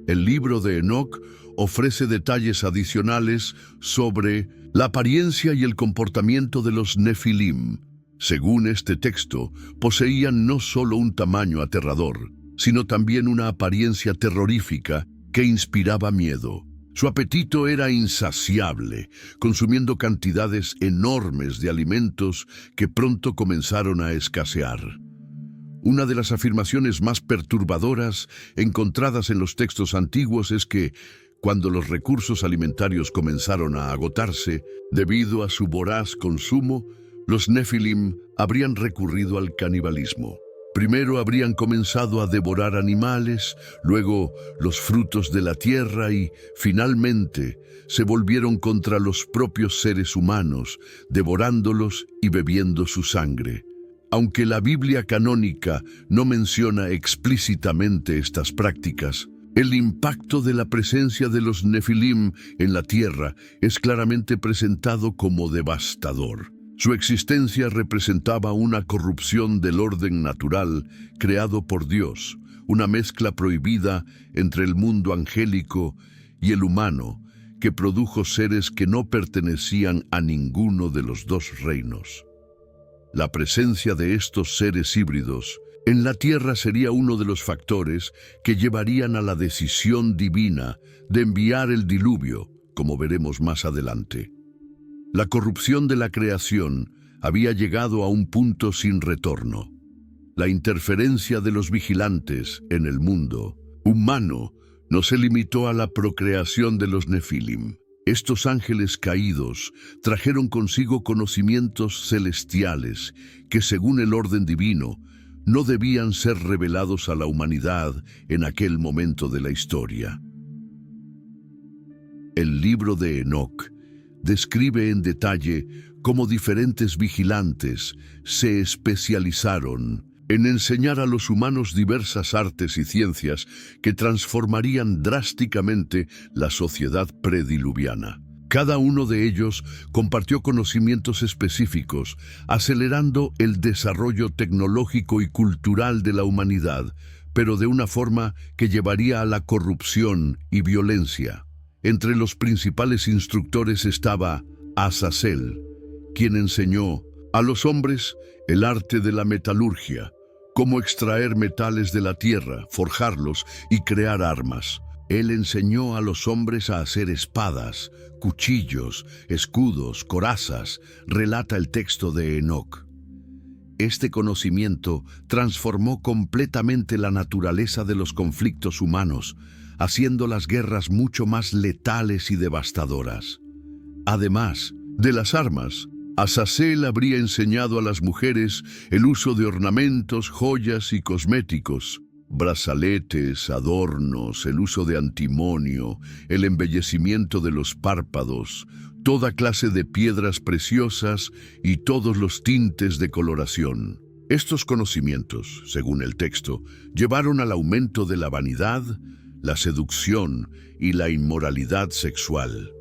Speaker 1: El libro de Enoc ofrece detalles adicionales sobre la apariencia y el comportamiento de los Nefilim. Según este texto, poseían no solo un tamaño aterrador, sino también una apariencia terrorífica que inspiraba miedo. Su apetito era insaciable, consumiendo cantidades enormes de alimentos que pronto comenzaron a escasear. Una de las afirmaciones más perturbadoras encontradas en los textos antiguos es que, cuando los recursos alimentarios comenzaron a agotarse, debido a su voraz consumo, los Nefilim habrían recurrido al canibalismo. Primero habrían comenzado a devorar animales, luego los frutos de la tierra y, finalmente, se volvieron contra los propios seres humanos, devorándolos y bebiendo su sangre. Aunque la Biblia canónica no menciona explícitamente estas prácticas, el impacto de la presencia de los Nefilim en la tierra es claramente presentado como devastador. Su existencia representaba una corrupción del orden natural creado por Dios, una mezcla prohibida entre el mundo angélico y el humano, que produjo seres que no pertenecían a ninguno de los dos reinos. La presencia de estos seres híbridos en la tierra sería uno de los factores que llevarían a la decisión divina de enviar el diluvio, como veremos más adelante. La corrupción de la creación había llegado a un punto sin retorno. La interferencia de los vigilantes en el mundo humano no se limitó a la procreación de los Nefilim. Estos ángeles caídos trajeron consigo conocimientos celestiales que, según el orden divino, no debían ser revelados a la humanidad en aquel momento de la historia. El libro de Enoc describe en detalle cómo diferentes vigilantes se especializaron en enseñar a los humanos diversas artes y ciencias que transformarían drásticamente la sociedad prediluviana. Cada uno de ellos compartió conocimientos específicos, acelerando el desarrollo tecnológico y cultural de la humanidad, pero de una forma que llevaría a la corrupción y violencia. Entre los principales instructores estaba Azazel, quien enseñó a los hombres el arte de la metalurgia, cómo extraer metales de la tierra, forjarlos y crear armas. Él enseñó a los hombres a hacer espadas, cuchillos, escudos, corazas, relata el texto de Enoc. Este conocimiento transformó completamente la naturaleza de los conflictos humanos, haciendo las guerras mucho más letales y devastadoras. Además de las armas, Azazel habría enseñado a las mujeres el uso de ornamentos, joyas y cosméticos, brazaletes, adornos, el uso de antimonio, el embellecimiento de los párpados, toda clase de piedras preciosas y todos los tintes de coloración. Estos conocimientos, según el texto, llevaron al aumento de la vanidad, la seducción y la inmoralidad sexual.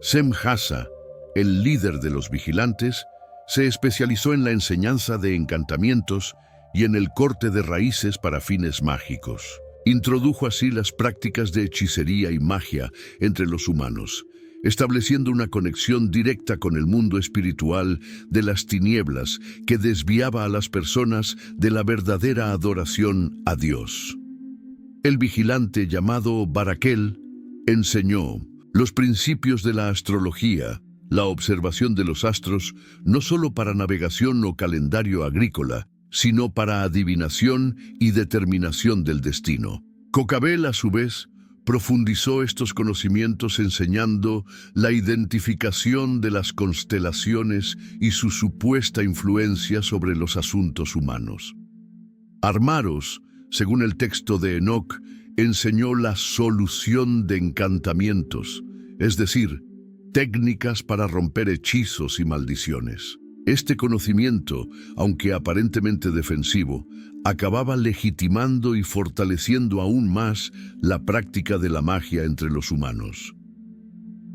Speaker 1: Semjasa, el líder de los vigilantes, se especializó en la enseñanza de encantamientos y en el corte de raíces para fines mágicos. Introdujo así las prácticas de hechicería y magia entre los humanos, estableciendo una conexión directa con el mundo espiritual de las tinieblas que desviaba a las personas de la verdadera adoración a Dios. El vigilante llamado Baraquel enseñó los principios de la astrología, la observación de los astros, no solo para navegación o calendario agrícola, sino para adivinación y determinación del destino. Cocabel, a su vez, profundizó estos conocimientos enseñando la identificación de las constelaciones y su supuesta influencia sobre los asuntos humanos. Armaros, según el texto de Enoc, enseñó la solución de encantamientos, es decir, técnicas para romper hechizos y maldiciones. Este conocimiento, aunque aparentemente defensivo, acababa legitimando y fortaleciendo aún más la práctica de la magia entre los humanos.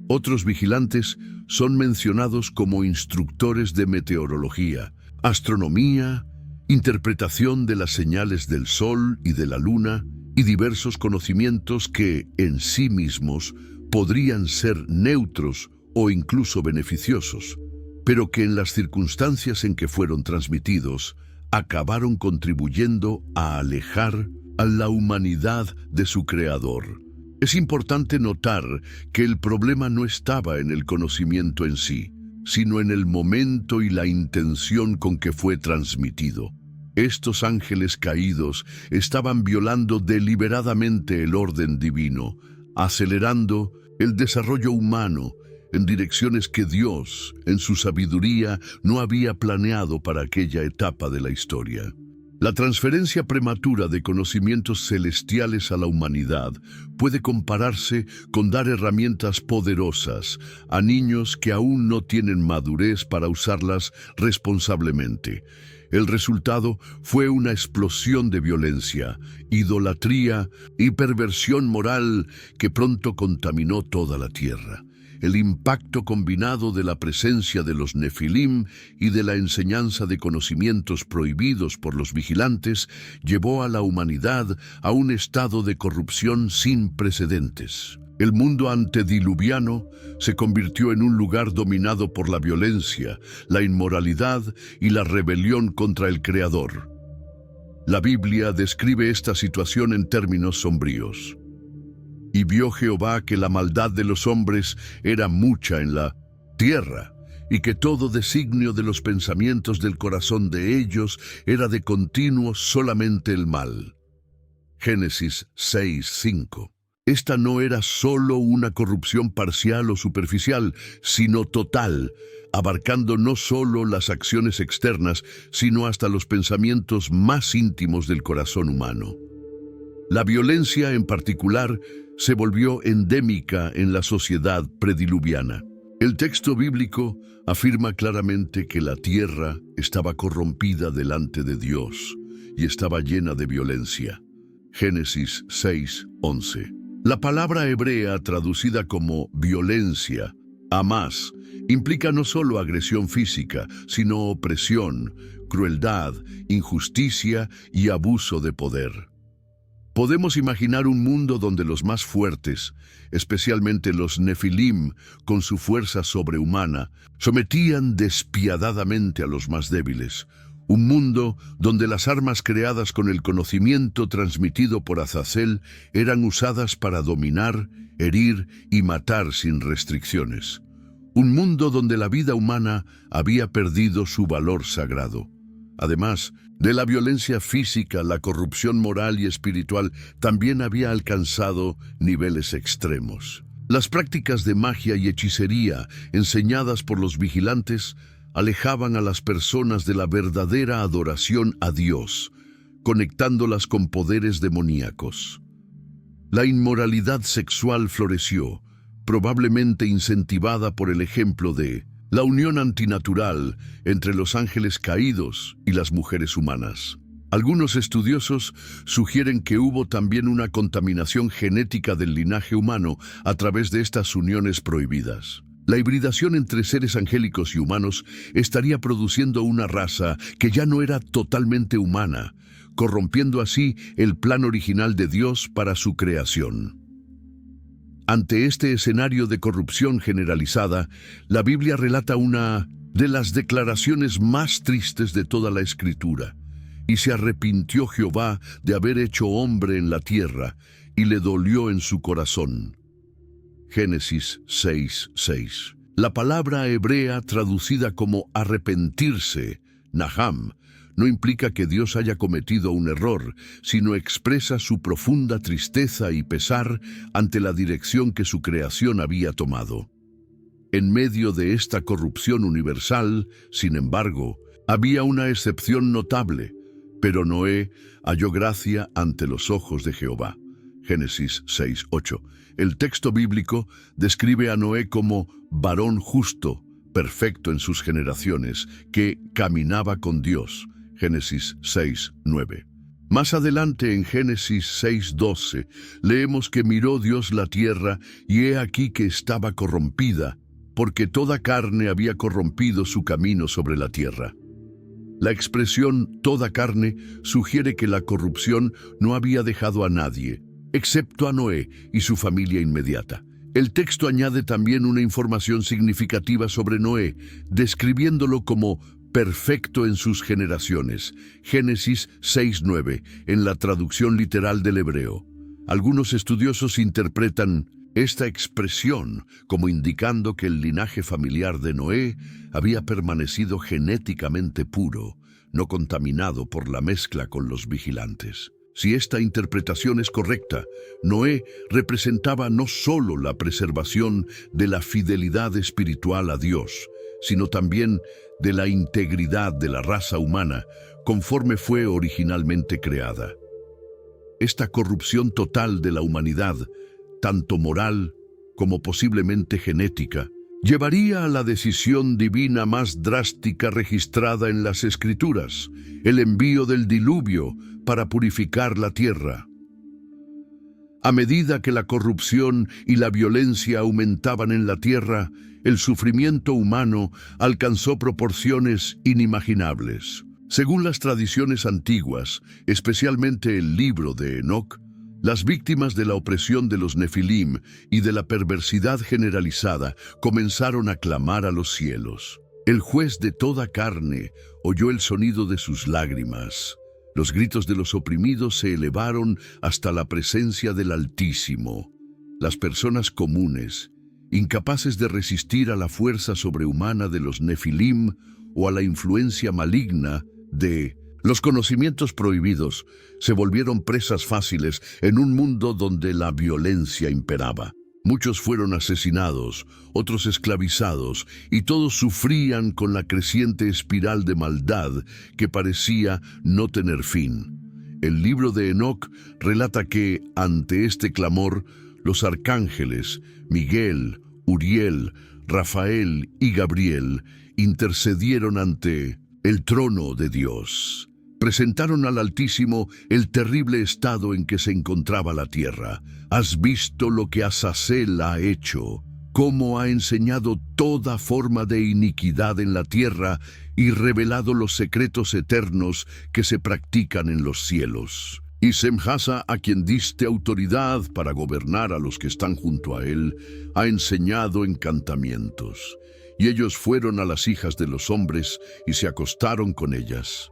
Speaker 1: Otros vigilantes son mencionados como instructores de meteorología, astronomía, interpretación de las señales del sol y de la luna, y diversos conocimientos que, en sí mismos, podrían ser neutros o incluso beneficiosos, pero que en las circunstancias en que fueron transmitidos, acabaron contribuyendo a alejar a la humanidad de su creador. Es importante notar que el problema no estaba en el conocimiento en sí, sino en el momento y la intención con que fue transmitido. Estos ángeles caídos estaban violando deliberadamente el orden divino, acelerando el desarrollo humano en direcciones que Dios, en su sabiduría, no había planeado para aquella etapa de la historia. La transferencia prematura de conocimientos celestiales a la humanidad puede compararse con dar herramientas poderosas a niños que aún no tienen madurez para usarlas responsablemente. El resultado fue una explosión de violencia, idolatría y perversión moral que pronto contaminó toda la tierra. El impacto combinado de la presencia de los Nefilim y de la enseñanza de conocimientos prohibidos por los vigilantes llevó a la humanidad a un estado de corrupción sin precedentes. El mundo antediluviano se convirtió en un lugar dominado por la violencia, la inmoralidad y la rebelión contra el Creador. La Biblia describe esta situación en términos sombríos. Y vio Jehová que la maldad de los hombres era mucha en la tierra, y que todo designio de los pensamientos del corazón de ellos era de continuo solamente el mal. Génesis 6:5. Esta no era solo una corrupción parcial o superficial, sino total, abarcando no solo las acciones externas, sino hasta los pensamientos más íntimos del corazón humano. La violencia en particular se volvió endémica en la sociedad prediluviana. El texto bíblico afirma claramente que la tierra estaba corrompida delante de Dios y estaba llena de violencia. Génesis 6:11. La palabra hebrea traducida como violencia, amás, implica no solo agresión física, sino opresión, crueldad, injusticia y abuso de poder. Podemos imaginar un mundo donde los más fuertes, especialmente los Nefilim, con su fuerza sobrehumana, sometían despiadadamente a los más débiles. Un mundo donde las armas creadas con el conocimiento transmitido por Azazel eran usadas para dominar, herir y matar sin restricciones. Un mundo donde la vida humana había perdido su valor sagrado. Además de la violencia física, la corrupción moral y espiritual también había alcanzado niveles extremos. Las prácticas de magia y hechicería enseñadas por los vigilantes alejaban a las personas de la verdadera adoración a Dios, conectándolas con poderes demoníacos. La inmoralidad sexual floreció, probablemente incentivada por el ejemplo de la unión antinatural entre los ángeles caídos y las mujeres humanas. Algunos estudiosos sugieren que hubo también una contaminación genética del linaje humano a través de estas uniones prohibidas. La hibridación entre seres angélicos y humanos estaría produciendo una raza que ya no era totalmente humana, corrompiendo así el plan original de Dios para su creación. Ante este escenario de corrupción generalizada, la Biblia relata una de las declaraciones más tristes de toda la Escritura. Y se arrepintió Jehová de haber hecho hombre en la tierra, y le dolió en su corazón. Génesis 6:6. La palabra hebrea traducida como arrepentirse, naham, no implica que Dios haya cometido un error, sino expresa su profunda tristeza y pesar ante la dirección que su creación había tomado. En medio de esta corrupción universal, sin embargo, había una excepción notable, pero Noé halló gracia ante los ojos de Jehová. Génesis 6:8. El texto bíblico describe a Noé como varón justo, perfecto en sus generaciones, que caminaba con Dios. Génesis 6:9. Más adelante en Génesis 6:12 leemos que miró Dios la tierra y he aquí que estaba corrompida, porque toda carne había corrompido su camino sobre la tierra. La expresión toda carne sugiere que la corrupción no había dejado a nadie, excepto a Noé y su familia inmediata. El texto añade también una información significativa sobre Noé, describiéndolo como perfecto en sus generaciones. Génesis 6:9, en la traducción literal del hebreo. Algunos estudiosos interpretan esta expresión como indicando que el linaje familiar de Noé había permanecido genéticamente puro, no contaminado por la mezcla con los vigilantes. Si esta interpretación es correcta, Noé representaba no solo la preservación de la fidelidad espiritual a Dios, sino también de la integridad de la raza humana conforme fue originalmente creada. Esta corrupción total de la humanidad, tanto moral como posiblemente genética, llevaría a la decisión divina más drástica registrada en las Escrituras, el envío del diluvio para purificar la tierra. A medida que la corrupción y la violencia aumentaban en la tierra, el sufrimiento humano alcanzó proporciones inimaginables. Según las tradiciones antiguas, especialmente el libro de Enoc, las víctimas de la opresión de los Nefilim y de la perversidad generalizada comenzaron a clamar a los cielos. El juez de toda carne oyó el sonido de sus lágrimas. Los gritos de los oprimidos se elevaron hasta la presencia del Altísimo. Las personas comunes, incapaces de resistir a la fuerza sobrehumana de los Nefilim o a la influencia maligna de los conocimientos prohibidos, se volvieron presas fáciles en un mundo donde la violencia imperaba. Muchos fueron asesinados, otros esclavizados, y todos sufrían con la creciente espiral de maldad que parecía no tener fin. El libro de Enoc relata que, ante este clamor, los arcángeles, Miguel, Uriel, Rafael y Gabriel, intercedieron ante el trono de Dios. Presentaron al Altísimo el terrible estado en que se encontraba la tierra. ¿Has visto lo que Azazel ha hecho? Cómo ha enseñado toda forma de iniquidad en la tierra y revelado los secretos eternos que se practican en los cielos. Y Semhasa, a quien diste autoridad para gobernar a los que están junto a él, ha enseñado encantamientos. Y ellos fueron a las hijas de los hombres y se acostaron con ellas.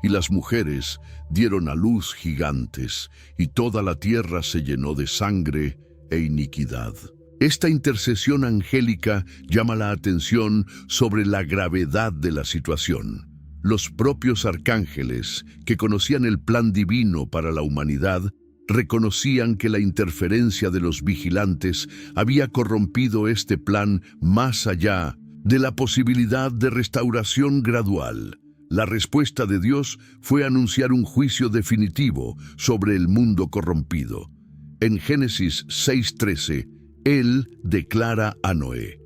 Speaker 1: Y las mujeres dieron a luz gigantes, y toda la tierra se llenó de sangre e iniquidad. Esta intercesión angélica llama la atención sobre la gravedad de la situación. Los propios arcángeles, que conocían el plan divino para la humanidad, reconocían que la interferencia de los vigilantes había corrompido este plan más allá de la posibilidad de restauración gradual. La respuesta de Dios fue anunciar un juicio definitivo sobre el mundo corrompido. En Génesis 6:13, Él declara a Noé: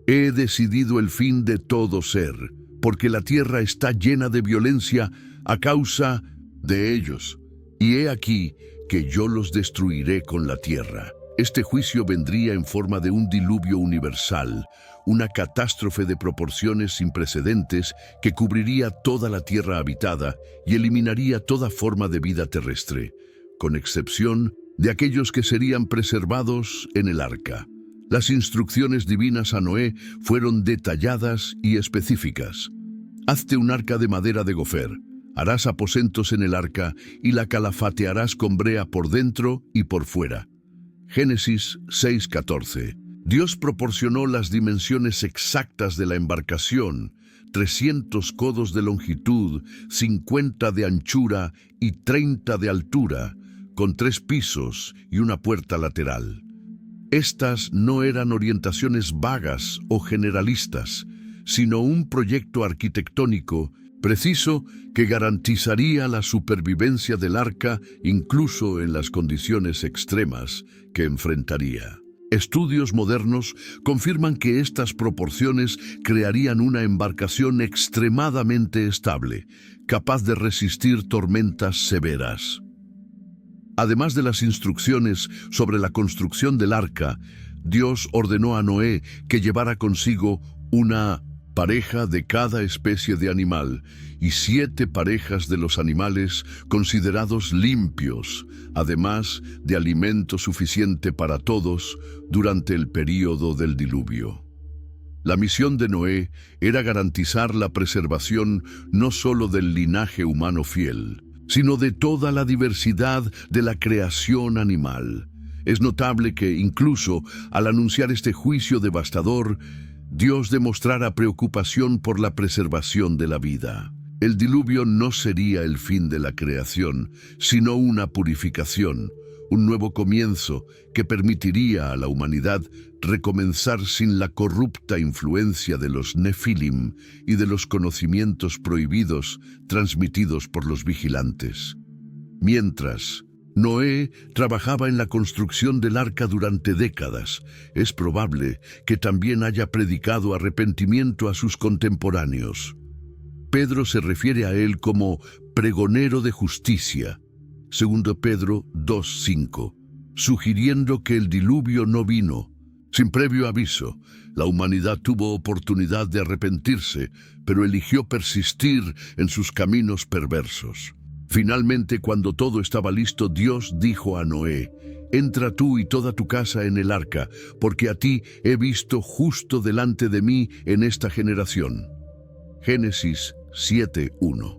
Speaker 1: «He decidido el fin de todo ser, porque la tierra está llena de violencia a causa de ellos. Y he aquí que yo los destruiré con la tierra». Este juicio vendría en forma de un diluvio universal, una catástrofe de proporciones sin precedentes que cubriría toda la tierra habitada y eliminaría toda forma de vida terrestre, con excepción de aquellos que serían preservados en el arca. Las instrucciones divinas a Noé fueron detalladas y específicas. «Hazte un arca de madera de gofer, harás aposentos en el arca y la calafatearás con brea por dentro y por fuera». Génesis 6:14. Dios proporcionó las dimensiones exactas de la embarcación: 300 codos de longitud, 50 de anchura y 30 de altura, con 3 pisos y una puerta lateral. Estas no eran orientaciones vagas o generalistas, sino un proyecto arquitectónico preciso que garantizaría la supervivencia del arca incluso en las condiciones extremas que enfrentaría. Estudios modernos confirman que estas proporciones crearían una embarcación extremadamente estable, capaz de resistir tormentas severas. Además de las instrucciones sobre la construcción del arca, Dios ordenó a Noé que llevara consigo una pareja de cada especie de animal y 7 parejas de los animales considerados limpios, además de alimento suficiente para todos durante el período del diluvio. La misión de Noé era garantizar la preservación no solo del linaje humano fiel, sino de toda la diversidad de la creación animal. Es notable que, incluso al anunciar este juicio devastador, Dios demostrara preocupación por la preservación de la vida. El diluvio no sería el fin de la creación, sino una purificación, un nuevo comienzo que permitiría a la humanidad recomenzar sin la corrupta influencia de los Nefilim y de los conocimientos prohibidos transmitidos por los vigilantes. Mientras Noé trabajaba en la construcción del arca durante décadas, es probable que también haya predicado arrepentimiento a sus contemporáneos. Pedro se refiere a él como pregonero de justicia, 2 Pedro 2:5, sugiriendo que el diluvio no vino sin previo aviso. La humanidad tuvo oportunidad de arrepentirse, pero eligió persistir en sus caminos perversos. Finalmente, cuando todo estaba listo, Dios dijo a Noé: «Entra tú y toda tu casa en el arca, porque a ti he visto justo delante de mí en esta generación». Génesis 7:1.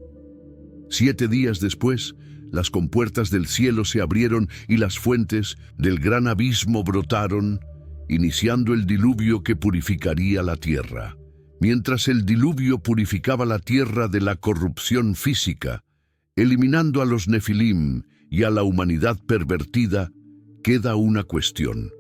Speaker 1: 7 días después, las compuertas del cielo se abrieron y las fuentes del gran abismo brotaron, iniciando el diluvio que purificaría la tierra. Mientras el diluvio purificaba la tierra de la corrupción física, eliminando a los nefilim y a la humanidad pervertida, queda una cuestión.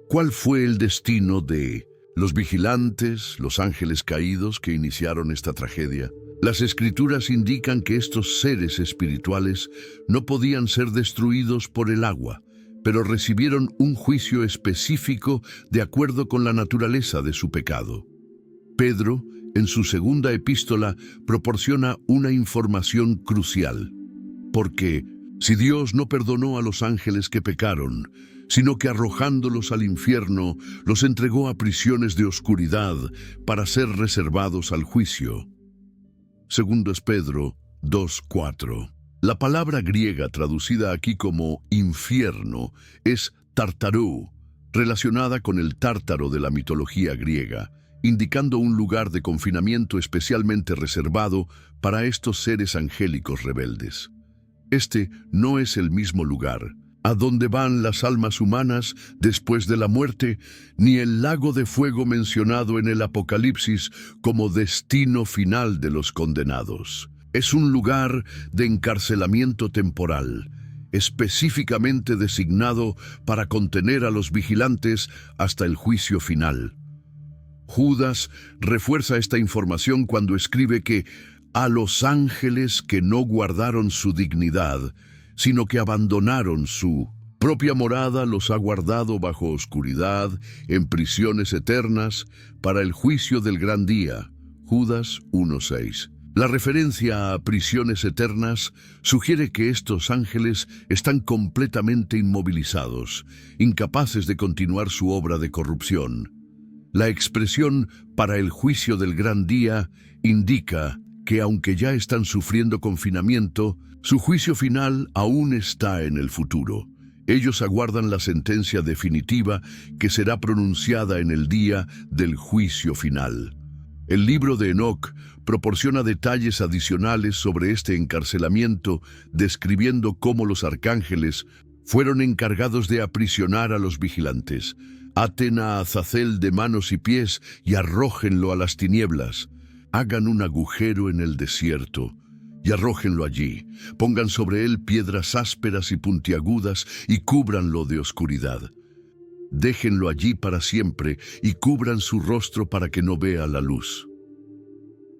Speaker 1: ¿Cuál fue el destino de los vigilantes, los ángeles caídos que iniciaron esta tragedia? Las Escrituras indican que estos seres espirituales no podían ser destruidos por el agua, pero recibieron un juicio específico de acuerdo con la naturaleza de su pecado. Pedro, en su segunda epístola, proporciona una información crucial. Porque si Dios no perdonó a los ángeles que pecaron, sino que arrojándolos al infierno, los entregó a prisiones de oscuridad para ser reservados al juicio. Segundo es Pedro 2:4. La palabra griega traducida aquí como infierno es tartarú, relacionada con el Tártaro de la mitología griega, indicando un lugar de confinamiento especialmente reservado para estos seres angélicos rebeldes. Este no es el mismo lugar a donde van las almas humanas después de la muerte, ni el lago de fuego mencionado en el Apocalipsis como destino final de los condenados. Es un lugar de encarcelamiento temporal, específicamente designado para contener a los vigilantes hasta el juicio final. Judas refuerza esta información cuando escribe que a los ángeles que no guardaron su dignidad, sino que abandonaron su propia morada, los ha guardado bajo oscuridad, en prisiones eternas, para el juicio del gran día. Judas 1:6. La referencia a prisiones eternas sugiere que estos ángeles están completamente inmovilizados, incapaces de continuar su obra de corrupción. La expresión para el juicio del gran día indica que aunque ya están sufriendo confinamiento, su juicio final aún está en el futuro. Ellos aguardan la sentencia definitiva que será pronunciada en el día del juicio final. El libro de Enoc proporciona detalles adicionales sobre este encarcelamiento, describiendo cómo los arcángeles fueron encargados de aprisionar a los vigilantes. Aten a Azazel de manos y pies y arrójenlo a las tinieblas. Hagan un agujero en el desierto y arrójenlo allí. Pongan sobre él piedras ásperas y puntiagudas y cúbranlo de oscuridad. Déjenlo allí para siempre y cubran su rostro para que no vea la luz.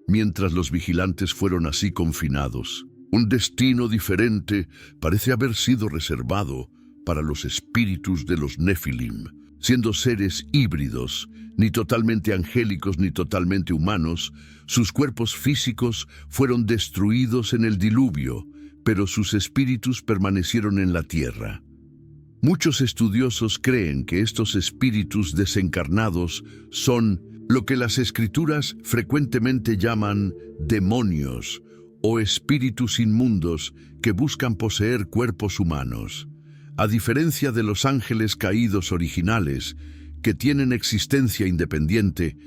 Speaker 1: Mientras los vigilantes fueron así confinados, un destino diferente parece haber sido reservado para los espíritus de los Nefilim, siendo seres híbridos, ni totalmente angélicos ni totalmente humanos. Sus cuerpos físicos fueron destruidos en el diluvio, pero sus espíritus permanecieron en la tierra. Muchos estudiosos creen que estos espíritus desencarnados son lo que las Escrituras frecuentemente llaman demonios o espíritus inmundos que buscan poseer cuerpos humanos. A diferencia de los ángeles caídos originales, que tienen existencia independiente,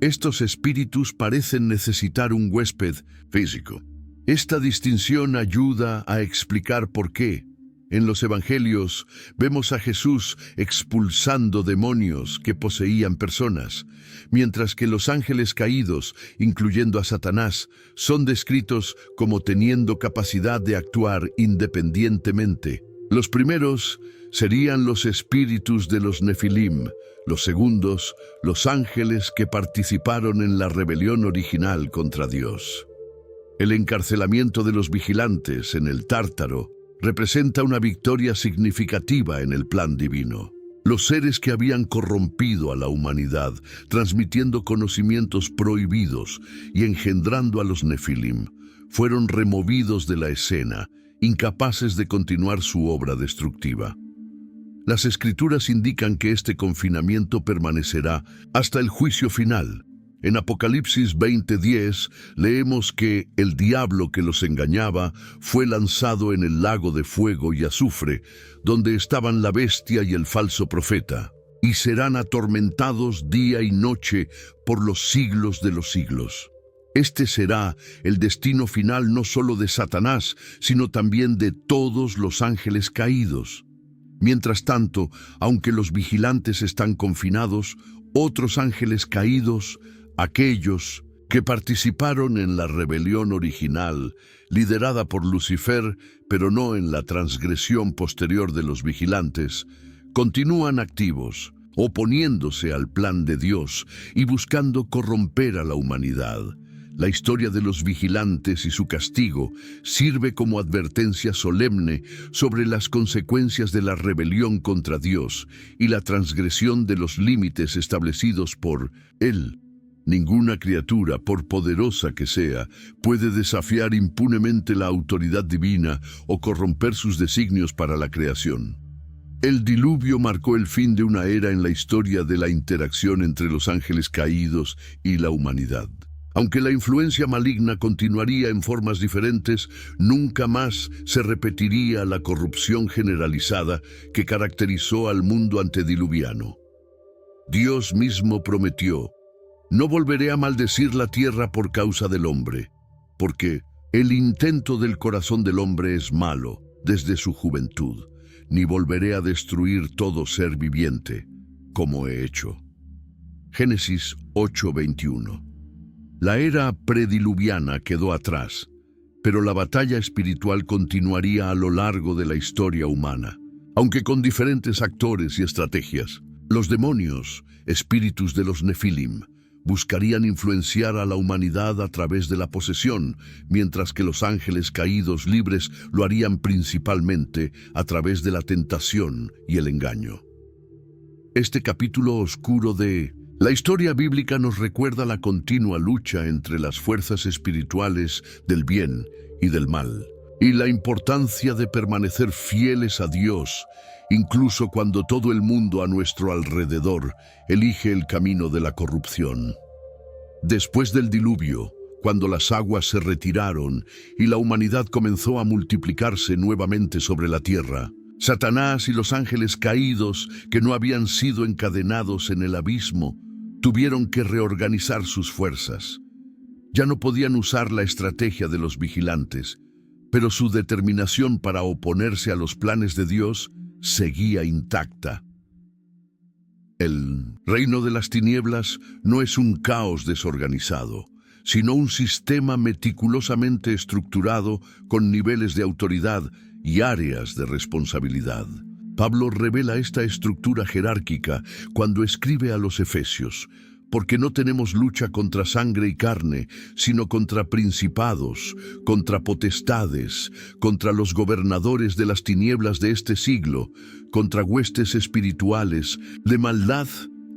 Speaker 1: estos espíritus parecen necesitar un huésped físico. Esta distinción ayuda a explicar por qué en los evangelios vemos a Jesús expulsando demonios que poseían personas, mientras que los ángeles caídos, incluyendo a Satanás, son descritos como teniendo capacidad de actuar independientemente. Los primeros serían los espíritus de los Nefilim, los segundos, los ángeles que participaron en la rebelión original contra Dios. El encarcelamiento de los vigilantes en el Tártaro representa una victoria significativa en el plan divino. Los seres que habían corrompido a la humanidad, transmitiendo conocimientos prohibidos y engendrando a los Nefilim, fueron removidos de la escena, incapaces de continuar su obra destructiva. Las Escrituras indican que este confinamiento permanecerá hasta el juicio final. En Apocalipsis 20:10 leemos que el diablo que los engañaba fue lanzado en el lago de fuego y azufre, donde estaban la bestia y el falso profeta, y serán atormentados día y noche por los siglos de los siglos. Este será el destino final no solo de Satanás, sino también de todos los ángeles caídos. Mientras tanto, aunque los vigilantes están confinados, otros ángeles caídos, aquellos que participaron en la rebelión original, liderada por Lucifer, pero no en la transgresión posterior de los vigilantes, continúan activos, oponiéndose al plan de Dios y buscando corromper a la humanidad. La historia de los vigilantes y su castigo sirve como advertencia solemne sobre las consecuencias de la rebelión contra Dios y la transgresión de los límites establecidos por Él. Ninguna criatura, por poderosa que sea, puede desafiar impunemente la autoridad divina o corromper sus designios para la creación. El diluvio marcó el fin de una era en la historia de la interacción entre los ángeles caídos y la humanidad. Aunque la influencia maligna continuaría en formas diferentes, nunca más se repetiría la corrupción generalizada que caracterizó al mundo antediluviano. Dios mismo prometió: no volveré a maldecir la tierra por causa del hombre, porque el intento del corazón del hombre es malo desde su juventud, ni volveré a destruir todo ser viviente, como he hecho. Génesis 8:21. La era prediluviana quedó atrás, pero la batalla espiritual continuaría a lo largo de la historia humana, aunque con diferentes actores y estrategias. Los demonios, espíritus de los Nefilim, buscarían influenciar a la humanidad a través de la posesión, mientras que los ángeles caídos libres lo harían principalmente a través de la tentación y el engaño. Este capítulo oscuro de la historia bíblica nos recuerda la continua lucha entre las fuerzas espirituales del bien y del mal, y la importancia de permanecer fieles a Dios, incluso cuando todo el mundo a nuestro alrededor elige el camino de la corrupción. Después del diluvio, cuando las aguas se retiraron y la humanidad comenzó a multiplicarse nuevamente sobre la tierra, Satanás y los ángeles caídos que no habían sido encadenados en el abismo tuvieron que reorganizar sus fuerzas. Ya no podían usar la estrategia de los vigilantes, pero su determinación para oponerse a los planes de Dios seguía intacta. El reino de las tinieblas no es un caos desorganizado, sino un sistema meticulosamente estructurado con niveles de autoridad y áreas de responsabilidad. Pablo revela esta estructura jerárquica cuando escribe a los Efesios: porque no tenemos lucha contra sangre y carne, sino contra principados, contra potestades, contra los gobernadores de las tinieblas de este siglo, contra huestes espirituales de maldad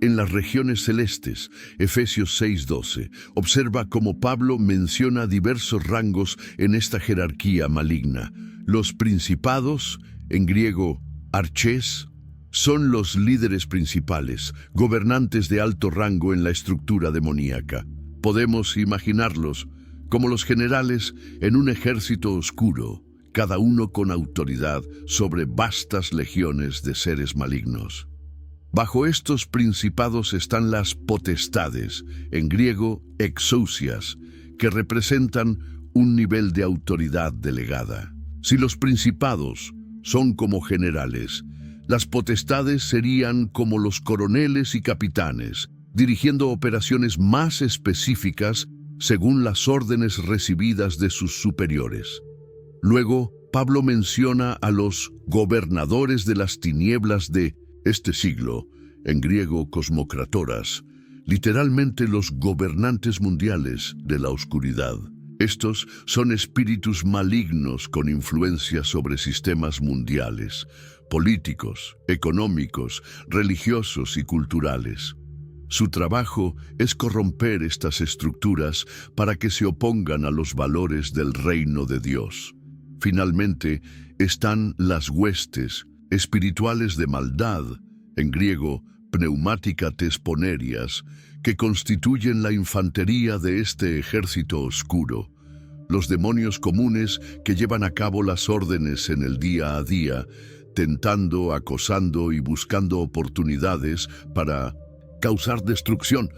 Speaker 1: en las regiones celestes. Efesios 6:12. Observa cómo Pablo menciona diversos rangos en esta jerarquía maligna. Los principados, en griego archés, son los líderes principales, gobernantes de alto rango en la estructura demoníaca. Podemos imaginarlos como los generales en un ejército oscuro, cada uno con autoridad sobre vastas legiones de seres malignos. Bajo estos principados están las potestades, en griego exousias, que representan un nivel de autoridad delegada. Si los principados son como generales, las potestades serían como los coroneles y capitanes, dirigiendo operaciones más específicas según las órdenes recibidas de sus superiores. Luego, Pablo menciona a los gobernadores de las tinieblas de este siglo, en griego cosmocratoras, literalmente los gobernantes mundiales de la oscuridad. Estos son espíritus malignos con influencia sobre sistemas mundiales, políticos, económicos, religiosos y culturales. Su trabajo es corromper estas estructuras para que se opongan a los valores del reino de Dios. Finalmente, están las huestes espirituales de maldad, en griego pneumática tesponerias, que constituyen la infantería de este ejército oscuro. Los demonios comunes que llevan a cabo las órdenes en el día a día, tentando, acosando y buscando oportunidades para causar destrucción.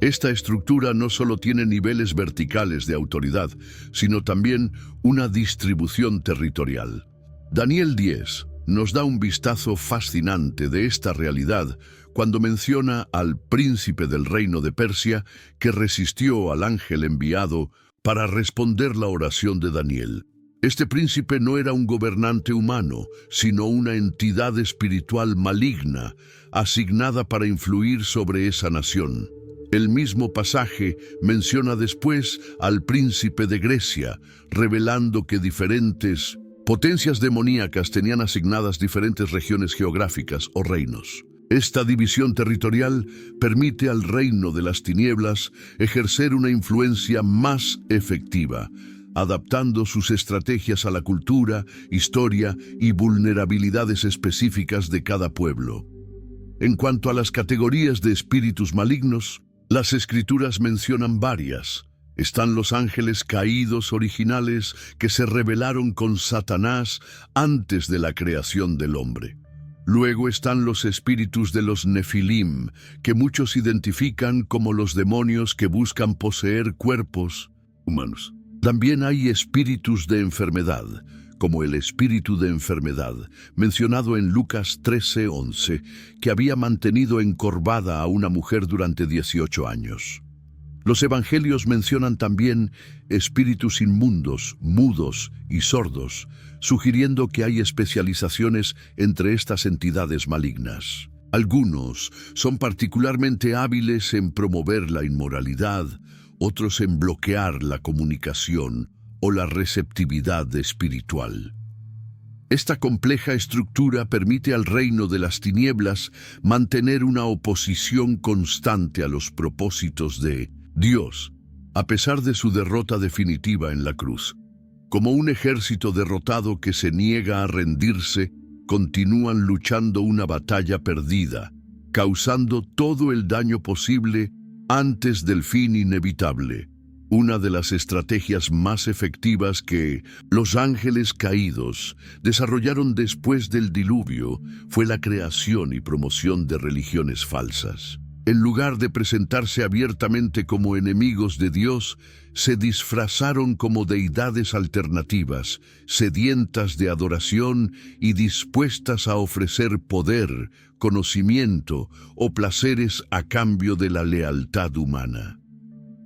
Speaker 1: Esta estructura no solo tiene niveles verticales de autoridad, sino también una distribución territorial. Daniel 10 nos da un vistazo fascinante de esta realidad cuando menciona al príncipe del reino de Persia que resistió al ángel enviado para responder la oración de Daniel. Este príncipe no era un gobernante humano, sino una entidad espiritual maligna, asignada para influir sobre esa nación. El mismo pasaje menciona después al príncipe de Grecia, revelando que diferentes potencias demoníacas tenían asignadas diferentes regiones geográficas o reinos. Esta división territorial permite al reino de las tinieblas ejercer una influencia más efectiva, adaptando sus estrategias a la cultura, historia y vulnerabilidades específicas de cada pueblo. En cuanto a las categorías de espíritus malignos, las Escrituras mencionan varias. Están los ángeles caídos originales que se rebelaron con Satanás antes de la creación del hombre. Luego están los espíritus de los Nefilim, que muchos identifican como los demonios que buscan poseer cuerpos humanos. También hay espíritus de enfermedad, como el espíritu de enfermedad, mencionado en Lucas 13:11, que había mantenido encorvada a una mujer durante 18 años. Los evangelios mencionan también espíritus inmundos, mudos y sordos, sugiriendo que hay especializaciones entre estas entidades malignas. Algunos son particularmente hábiles en promover la inmoralidad, otros en bloquear la comunicación o la receptividad espiritual. Esta compleja estructura permite al reino de las tinieblas mantener una oposición constante a los propósitos de Dios, a pesar de su derrota definitiva en la cruz. Como un ejército derrotado que se niega a rendirse, continúan luchando una batalla perdida, causando todo el daño posible antes del fin inevitable. Una de las estrategias más efectivas que los ángeles caídos desarrollaron después del diluvio fue la creación y promoción de religiones falsas. En lugar de presentarse abiertamente como enemigos de Dios, se disfrazaron como deidades alternativas, sedientas de adoración y dispuestas a ofrecer poder, conocimiento o placeres a cambio de la lealtad humana.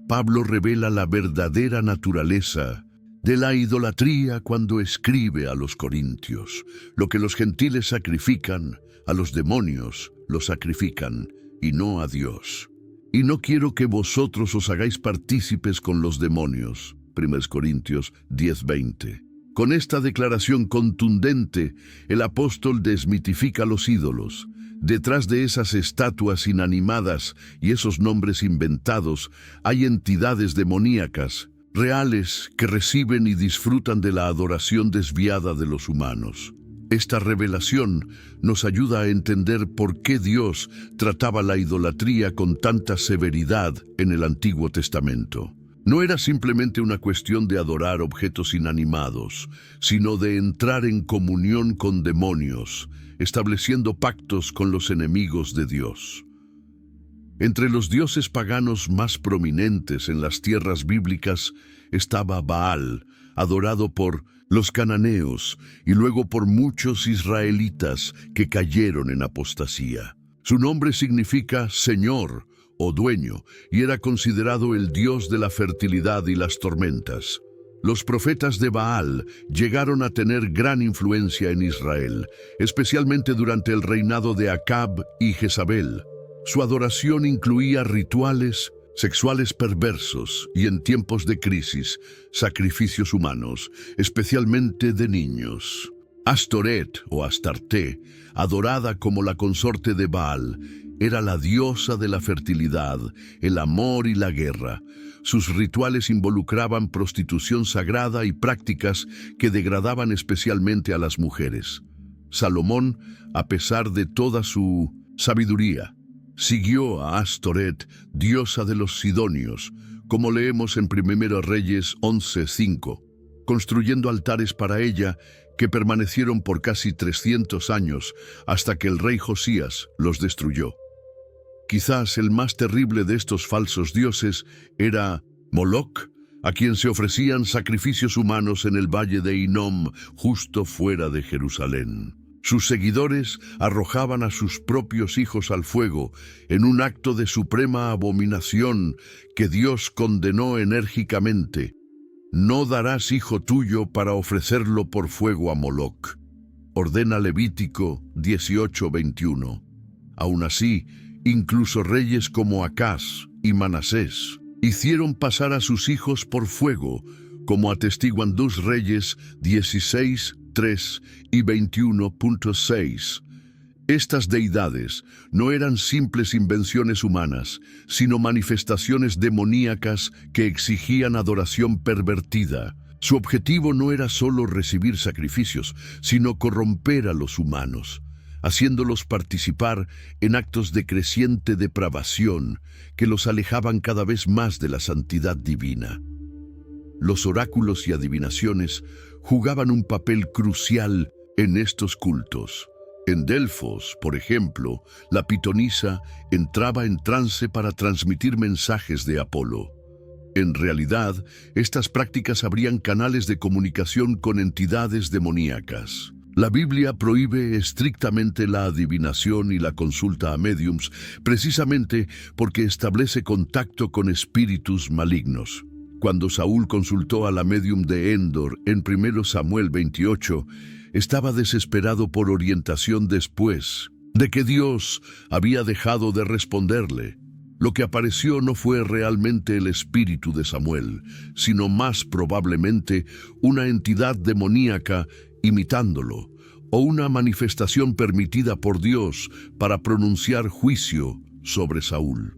Speaker 1: Pablo revela la verdadera naturaleza de la idolatría cuando escribe a los corintios: lo que los gentiles sacrifican, a los demonios lo sacrifican, y no a Dios. Y no quiero que vosotros os hagáis partícipes con los demonios. 1 Corintios 10:20. Con esta declaración contundente, el apóstol desmitifica los ídolos. Detrás de esas estatuas inanimadas y esos nombres inventados, hay entidades demoníacas, reales, que reciben y disfrutan de la adoración desviada de los humanos. Esta revelación nos ayuda a entender por qué Dios trataba la idolatría con tanta severidad en el Antiguo Testamento. No era simplemente una cuestión de adorar objetos inanimados, sino de entrar en comunión con demonios, estableciendo pactos con los enemigos de Dios. Entre los dioses paganos más prominentes en las tierras bíblicas estaba Baal, adorado por los cananeos y luego por muchos israelitas que cayeron en apostasía. Su nombre significa Señor o dueño y era considerado el dios de la fertilidad y las tormentas. Los profetas de Baal llegaron a tener gran influencia en Israel, especialmente durante el reinado de Acab y Jezabel. Su adoración incluía rituales sexuales perversos y, en tiempos de crisis, sacrificios humanos, especialmente de niños. Astoret o Astarte, adorada como la consorte de Baal, era la diosa de la fertilidad, el amor y la guerra. Sus rituales involucraban prostitución sagrada y prácticas que degradaban especialmente a las mujeres. Salomón, a pesar de toda su sabiduría, siguió a Astoret, diosa de los sidonios, como leemos en 1 Reyes 11:5, construyendo altares para ella que permanecieron por casi 300 años hasta que el rey Josías los destruyó. Quizás el más terrible de estos falsos dioses era Moloch, a quien se ofrecían sacrificios humanos en el valle de Hinnom, justo fuera de Jerusalén. Sus seguidores arrojaban a sus propios hijos al fuego en un acto de suprema abominación que Dios condenó enérgicamente. No darás hijo tuyo para ofrecerlo por fuego a Moloch, ordena Levítico 18:21. Aún así, incluso reyes como Acaz y Manasés hicieron pasar a sus hijos por fuego, como atestiguan 2 Reyes 16:3 y 21:6. Estas deidades no eran simples invenciones humanas, sino manifestaciones demoníacas que exigían adoración pervertida. Su objetivo no era solo recibir sacrificios, sino corromper a los humanos, haciéndolos participar en actos de creciente depravación que los alejaban cada vez más de la santidad divina. Los oráculos y adivinaciones jugaban un papel crucial en estos cultos. En Delfos, por ejemplo, la pitonisa entraba en trance para transmitir mensajes de Apolo. En realidad, estas prácticas abrían canales de comunicación con entidades demoníacas. La Biblia prohíbe estrictamente la adivinación y la consulta a médiums, precisamente porque establece contacto con espíritus malignos. Cuando Saúl consultó a la médium de Endor en 1 Samuel 28, estaba desesperado por orientación después de que Dios había dejado de responderle. Lo que apareció no fue realmente el espíritu de Samuel, sino más probablemente una entidad demoníaca imitándolo, o una manifestación permitida por Dios para pronunciar juicio sobre Saúl.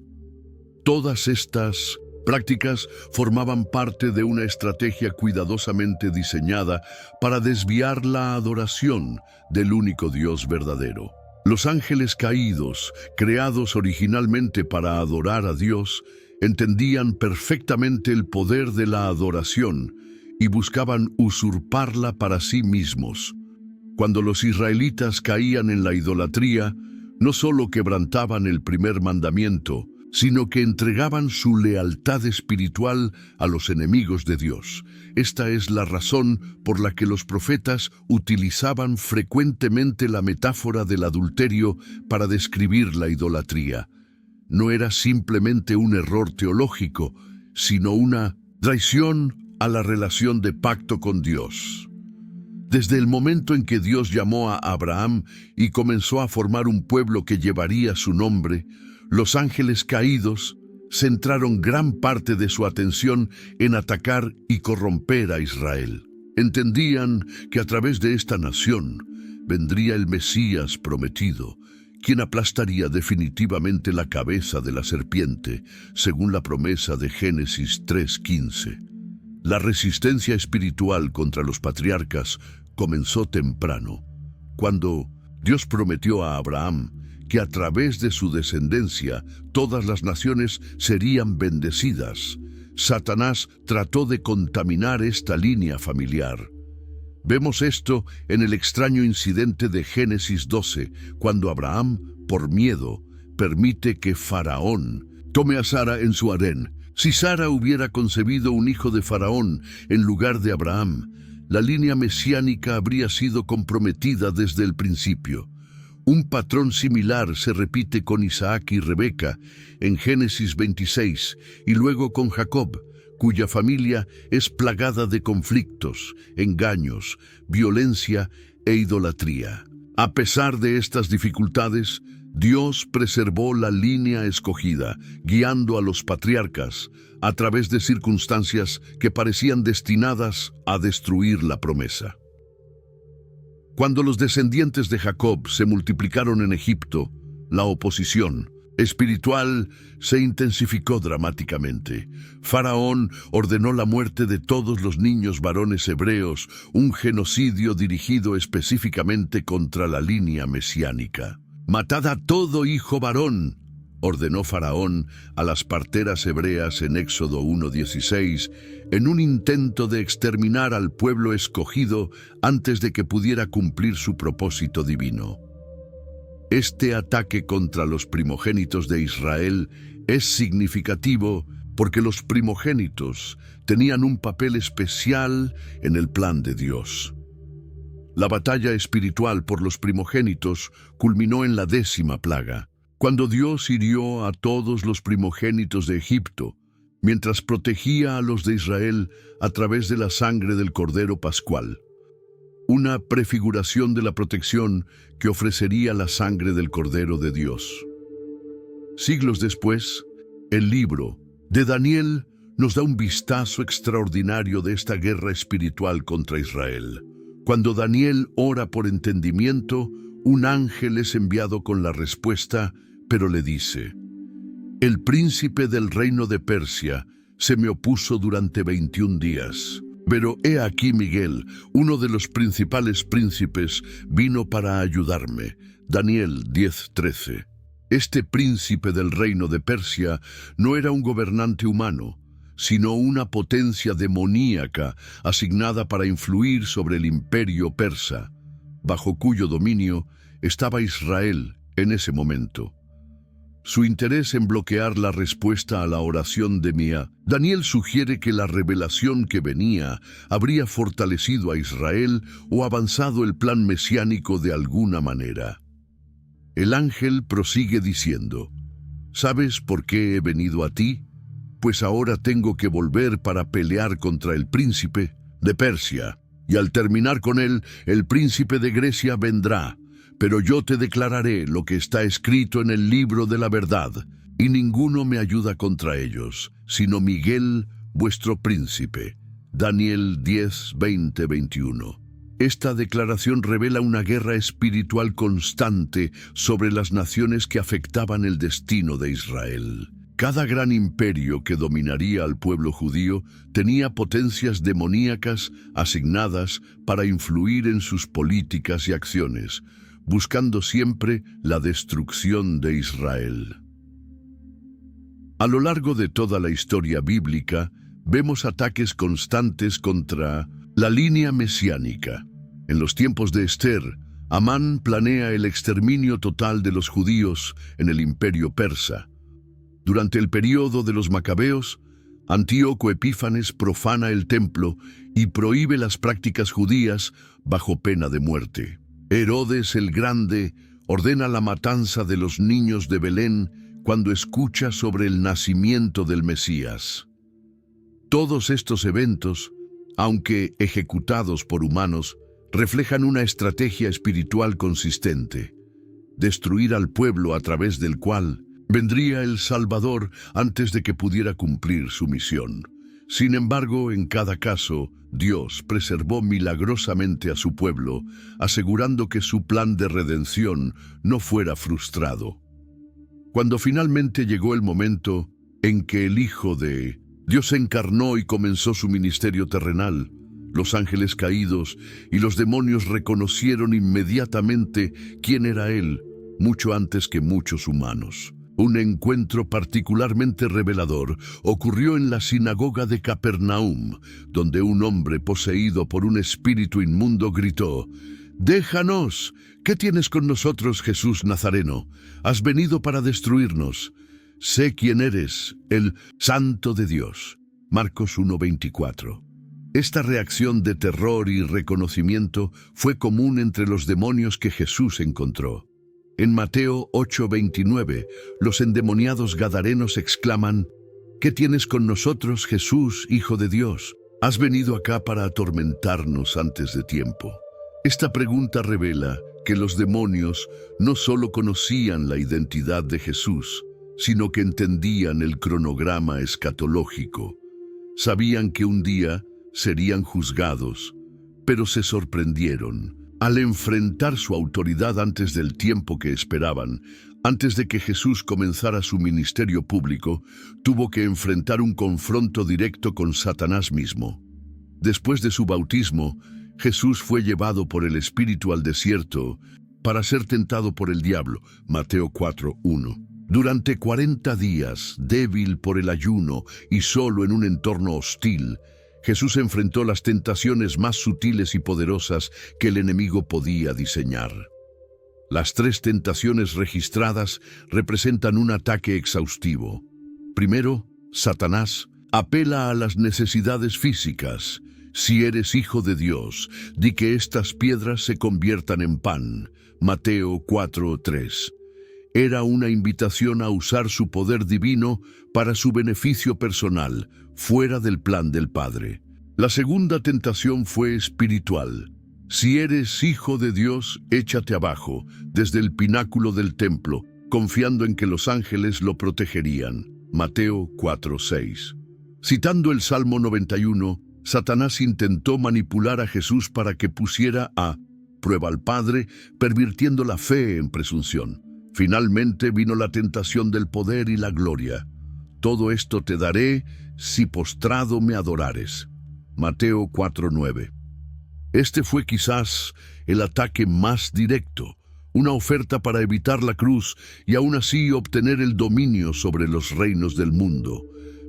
Speaker 1: Todas estas prácticas formaban parte de una estrategia cuidadosamente diseñada para desviar la adoración del único Dios verdadero. Los ángeles caídos, creados originalmente para adorar a Dios, entendían perfectamente el poder de la adoración y buscaban usurparla para sí mismos. Cuando los israelitas caían en la idolatría, no solo quebrantaban el primer mandamiento, sino que entregaban su lealtad espiritual a los enemigos de Dios. Esta es la razón por la que los profetas utilizaban frecuentemente la metáfora del adulterio para describir la idolatría. No era simplemente un error teológico, sino una traición a la relación de pacto con Dios. Desde el momento en que Dios llamó a Abraham y comenzó a formar un pueblo que llevaría su nombre, los ángeles caídos centraron gran parte de su atención en atacar y corromper a Israel. Entendían que a través de esta nación vendría el Mesías prometido, quien aplastaría definitivamente la cabeza de la serpiente, según la promesa de Génesis 3:15. La resistencia espiritual contra los patriarcas comenzó temprano, cuando Dios prometió a Abraham que a través de su descendencia todas las naciones serían bendecidas. Satanás trató de contaminar esta línea familiar. Vemos esto en el extraño incidente de Génesis 12, cuando Abraham, por miedo, permite que Faraón tome a Sara en su harén. Si Sara hubiera concebido un hijo de Faraón en lugar de Abraham, la línea mesiánica habría sido comprometida desde el principio. Un patrón similar se repite con Isaac y Rebeca en Génesis 26 y luego con Jacob, cuya familia es plagada de conflictos, engaños, violencia e idolatría. A pesar de estas dificultades, Dios preservó la línea escogida, guiando a los patriarcas a través de circunstancias que parecían destinadas a destruir la promesa. Cuando los descendientes de Jacob se multiplicaron en Egipto, la oposición espiritual se intensificó dramáticamente. Faraón ordenó la muerte de todos los niños varones hebreos, un genocidio dirigido específicamente contra la línea mesiánica. «Matad a todo hijo varón», ordenó Faraón a las parteras hebreas en Éxodo 1:16, en un intento de exterminar al pueblo escogido antes de que pudiera cumplir su propósito divino. Este ataque contra los primogénitos de Israel es significativo porque los primogénitos tenían un papel especial en el plan de Dios. La batalla espiritual por los primogénitos culminó en la 10ª plaga, cuando Dios hirió a todos los primogénitos de Egipto, mientras protegía a los de Israel a través de la sangre del Cordero Pascual, una prefiguración de la protección que ofrecería la sangre del Cordero de Dios. Siglos después, el libro de Daniel nos da un vistazo extraordinario de esta guerra espiritual contra Israel. Cuando Daniel ora por entendimiento, un ángel es enviado con la respuesta, pero le dice: el príncipe del reino de Persia se me opuso durante 21 días. Pero he aquí Miguel, uno de los principales príncipes, vino para ayudarme. Daniel 10:13. Este príncipe del reino de Persia no era un gobernante humano, sino una potencia demoníaca asignada para influir sobre el imperio persa, bajo cuyo dominio estaba Israel en ese momento. Su interés en bloquear la respuesta a la oración de Mía, Daniel sugiere que la revelación que venía habría fortalecido a Israel o avanzado el plan mesiánico de alguna manera. El ángel prosigue diciendo: ¿sabes por qué he venido a ti? Pues ahora tengo que volver para pelear contra el príncipe de Persia, y al terminar con él, el príncipe de Grecia vendrá. Pero yo te declararé lo que está escrito en el libro de la verdad, y ninguno me ayuda contra ellos, sino Miguel, vuestro príncipe. Daniel 10:20-21. Esta declaración revela una guerra espiritual constante sobre las naciones que afectaban el destino de Israel. Cada gran imperio que dominaría al pueblo judío tenía potencias demoníacas asignadas para influir en sus políticas y acciones, buscando siempre la destrucción de Israel. A lo largo de toda la historia bíblica, vemos ataques constantes contra la línea mesiánica. En los tiempos de Esther, Amán planea el exterminio total de los judíos en el imperio persa. Durante el período de los macabeos, Antíoco Epífanes profana el templo y prohíbe las prácticas judías bajo pena de muerte. Herodes el Grande ordena la matanza de los niños de Belén cuando escucha sobre el nacimiento del Mesías. Todos estos eventos, aunque ejecutados por humanos, reflejan una estrategia espiritual consistente: destruir al pueblo a través del cual vendría el Salvador antes de que pudiera cumplir su misión. Sin embargo, en cada caso, Dios preservó milagrosamente a su pueblo, asegurando que su plan de redención no fuera frustrado. Cuando finalmente llegó el momento en que el Hijo de Dios se encarnó y comenzó su ministerio terrenal, los ángeles caídos y los demonios reconocieron inmediatamente quién era Él, mucho antes que muchos humanos. Un encuentro particularmente revelador ocurrió en la sinagoga de Capernaum, donde un hombre poseído por un espíritu inmundo gritó: «¡Déjanos! ¿Qué tienes con nosotros, Jesús Nazareno? Has venido para destruirnos. Sé quién eres, el Santo de Dios». Marcos 1:24. Esta reacción de terror y reconocimiento fue común entre los demonios que Jesús encontró. En Mateo 8:29, los endemoniados gadarenos exclaman: «¿Qué tienes con nosotros, Jesús, Hijo de Dios? ¿Has venido acá para atormentarnos antes de tiempo?». Esta pregunta revela que los demonios no solo conocían la identidad de Jesús, sino que entendían el cronograma escatológico. Sabían que un día serían juzgados, pero se sorprendieron al enfrentar su autoridad antes del tiempo que esperaban. Antes de que Jesús comenzara su ministerio público, tuvo que enfrentar un confronto directo con Satanás mismo. Después de su bautismo, Jesús fue llevado por el Espíritu al desierto para ser tentado por el diablo. Mateo 4:1. Durante 40 días, débil por el ayuno y solo en un entorno hostil, Jesús enfrentó las tentaciones más sutiles y poderosas que el enemigo podía diseñar. Las tres tentaciones registradas representan un ataque exhaustivo. Primero, Satanás apela a las necesidades físicas. Si eres hijo de Dios, di que estas piedras se conviertan en pan. Mateo 4:3. Era una invitación a usar su poder divino para su beneficio personal, fuera del plan del Padre. La segunda tentación fue espiritual. Si eres hijo de Dios, échate abajo, desde el pináculo del templo, confiando en que los ángeles lo protegerían. Mateo 4:6. Citando el Salmo 91, Satanás intentó manipular a Jesús para que pusiera a prueba al Padre, pervirtiendo la fe en presunción. Finalmente vino la tentación del poder y la gloria. Todo esto te daré si postrado me adorares. Mateo 4:9. Este fue quizás el ataque más directo, una oferta para evitar la cruz y aún así obtener el dominio sobre los reinos del mundo,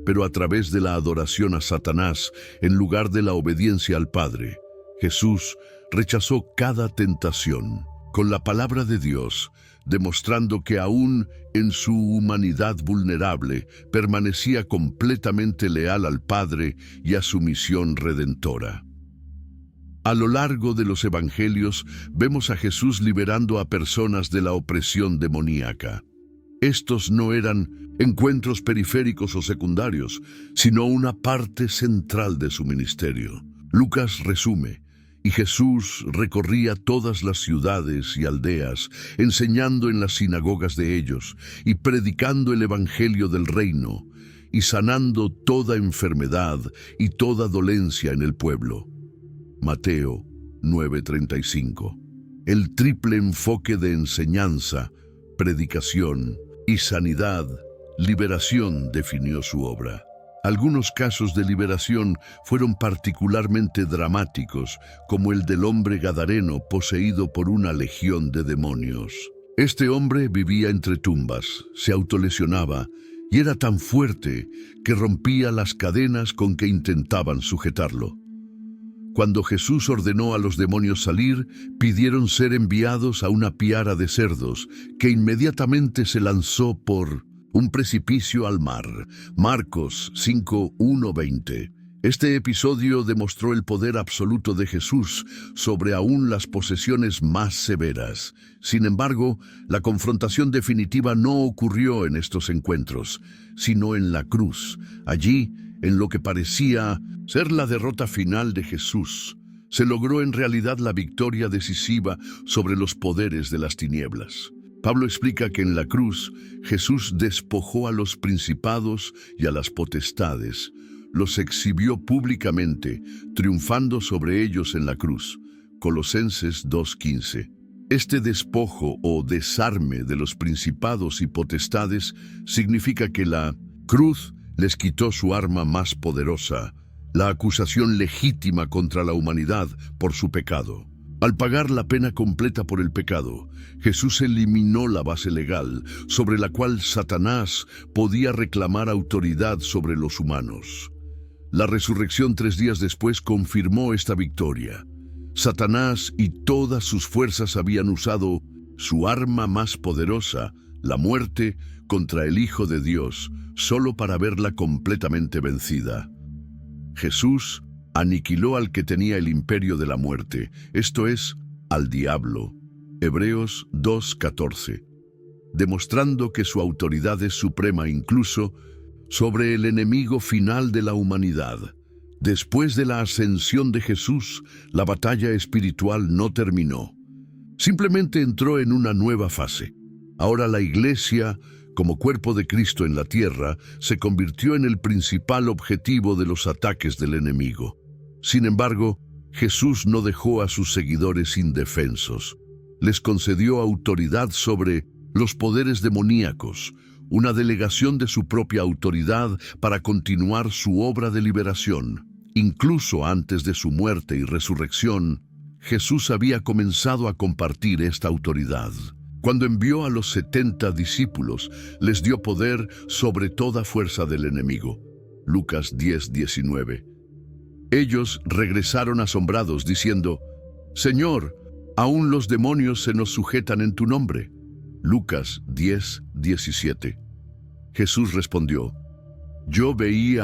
Speaker 1: pero a través de la adoración a Satanás en lugar de la obediencia al Padre. Jesús rechazó cada tentación con la palabra de Dios, demostrando que aún en su humanidad vulnerable permanecía completamente leal al Padre y a su misión redentora. A lo largo de los evangelios vemos a Jesús liberando a personas de la opresión demoníaca. Estos no eran encuentros periféricos o secundarios, sino una parte central de su ministerio. Lucas resume: y Jesús recorría todas las ciudades y aldeas, enseñando en las sinagogas de ellos, y predicando el evangelio del reino, y sanando toda enfermedad y toda dolencia en el pueblo. Mateo 9:35. El triple enfoque de enseñanza, predicación y sanidad, liberación definió su obra. Algunos casos de liberación fueron particularmente dramáticos, como el del hombre gadareno poseído por una legión de demonios. Este hombre vivía entre tumbas, se autolesionaba y era tan fuerte que rompía las cadenas con que intentaban sujetarlo. Cuando Jesús ordenó a los demonios salir, pidieron ser enviados a una piara de cerdos, que inmediatamente se lanzó por un precipicio al mar. Marcos 5:1-20. Este episodio demostró el poder absoluto de Jesús sobre aún las posesiones más severas. Sin embargo, la confrontación definitiva no ocurrió en estos encuentros, sino en la cruz. Allí, en lo que parecía ser la derrota final de Jesús, se logró en realidad la victoria decisiva sobre los poderes de las tinieblas. Pablo explica que en la cruz Jesús despojó a los principados y a las potestades, los exhibió públicamente, triunfando sobre ellos en la cruz. Colosenses 2:15. Este despojo o desarme de los principados y potestades significa que la cruz les quitó su arma más poderosa, la acusación legítima contra la humanidad por su pecado. Al pagar la pena completa por el pecado, Jesús eliminó la base legal sobre la cual Satanás podía reclamar autoridad sobre los humanos. La resurrección 3 días después confirmó esta victoria. Satanás y todas sus fuerzas habían usado su arma más poderosa, la muerte, contra el Hijo de Dios, solo para verla completamente vencida. Jesús aniquiló al que tenía el imperio de la muerte, esto es, al diablo. Hebreos 2:14. Demostrando que su autoridad es suprema incluso sobre el enemigo final de la humanidad. Después de la ascensión de Jesús, la batalla espiritual no terminó. Simplemente entró en una nueva fase. Ahora la Iglesia, como cuerpo de Cristo en la tierra, se convirtió en el principal objetivo de los ataques del enemigo. Sin embargo, Jesús no dejó a sus seguidores indefensos. Les concedió autoridad sobre los poderes demoníacos, una delegación de su propia autoridad para continuar su obra de liberación. Incluso antes de su muerte y resurrección, Jesús había comenzado a compartir esta autoridad. Cuando envió a los 70 discípulos, les dio poder sobre toda fuerza del enemigo. Lucas 10:19. Ellos regresaron asombrados, diciendo: «Señor, Aún los demonios se nos sujetan en tu nombre. Lucas 10, 17. Jesús respondió: yo veía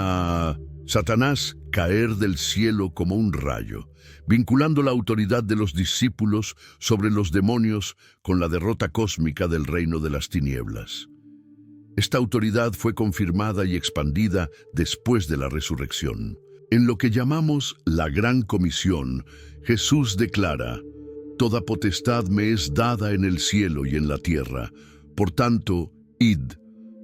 Speaker 1: a Satanás caer del cielo como un rayo, vinculando la autoridad de los discípulos sobre los demonios con la derrota cósmica del reino de las tinieblas. Esta autoridad fue confirmada y expandida después de la resurrección. En lo que llamamos la Gran Comisión, Jesús declara: toda potestad me es dada en el cielo y en la tierra. Por tanto, id.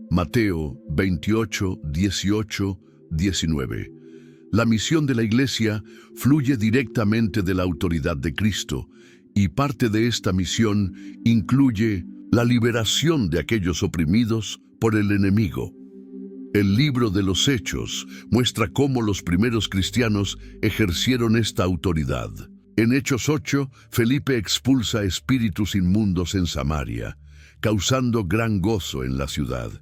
Speaker 1: Mateo 28, 18, 19. La misión de la Iglesia fluye directamente de la autoridad de Cristo, y parte de esta misión incluye la liberación de aquellos oprimidos por el enemigo. El libro de los Hechos muestra cómo los primeros cristianos ejercieron esta autoridad. En Hechos 8, Felipe expulsa espíritus inmundos en Samaria, causando gran gozo en la ciudad.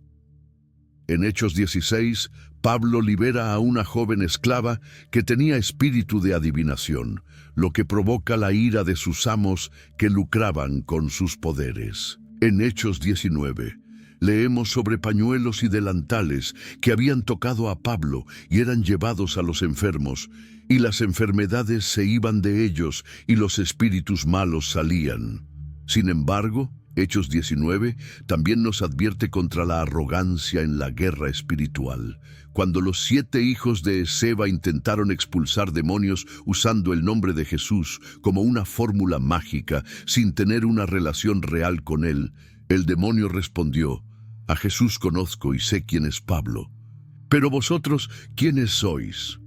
Speaker 1: En Hechos 16, Pablo libera a una joven esclava que tenía espíritu de adivinación, lo que provoca la ira de sus amos que lucraban con sus poderes. En Hechos 19, leemos sobre pañuelos y delantales que habían tocado a Pablo y eran llevados a los enfermos, y las enfermedades se iban de ellos y los espíritus malos salían. Sin embargo, Hechos 19 también nos advierte contra la arrogancia en la guerra espiritual. Cuando los 7 hijos de Esceva intentaron expulsar demonios usando el nombre de Jesús como una fórmula mágica, sin tener una relación real con él, el demonio respondió: a Jesús conozco y sé quién es Pablo. Pero vosotros, ¿quiénes sois?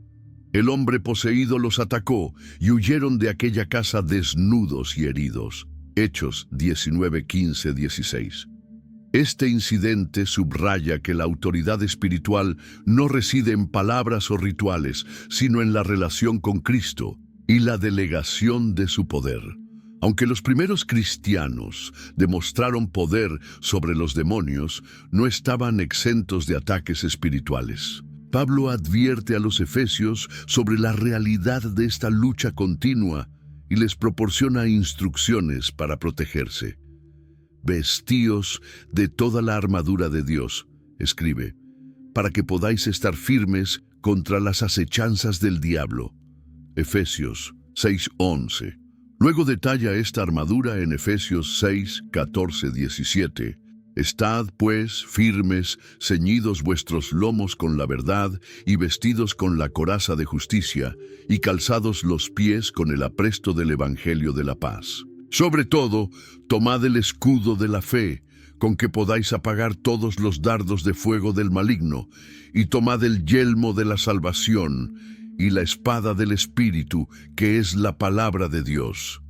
Speaker 1: El hombre poseído los atacó y huyeron de aquella casa desnudos y heridos. Hechos 19, 15, 16. Este incidente subraya que la autoridad espiritual no reside en palabras o rituales, sino en la relación con Cristo y la delegación de su poder. Aunque los primeros cristianos demostraron poder sobre los demonios, no estaban exentos de ataques espirituales. Pablo advierte a los efesios sobre la realidad de esta lucha continua y les proporciona instrucciones para protegerse. Vestíos de toda la armadura de Dios, escribe, para que podáis estar firmes contra las acechanzas del diablo. Efesios 6:11. Luego detalla esta armadura en Efesios 6, 14, 17. Estad, pues, firmes, ceñidos vuestros lomos con la verdad, y vestidos con la coraza de justicia, y calzados los pies con el apresto del Evangelio de la paz. Sobre todo, tomad el escudo de la fe, con que podáis apagar todos los dardos de fuego del maligno, y tomad el yelmo de la salvación, y la espada del Espíritu, que es la palabra de Dios.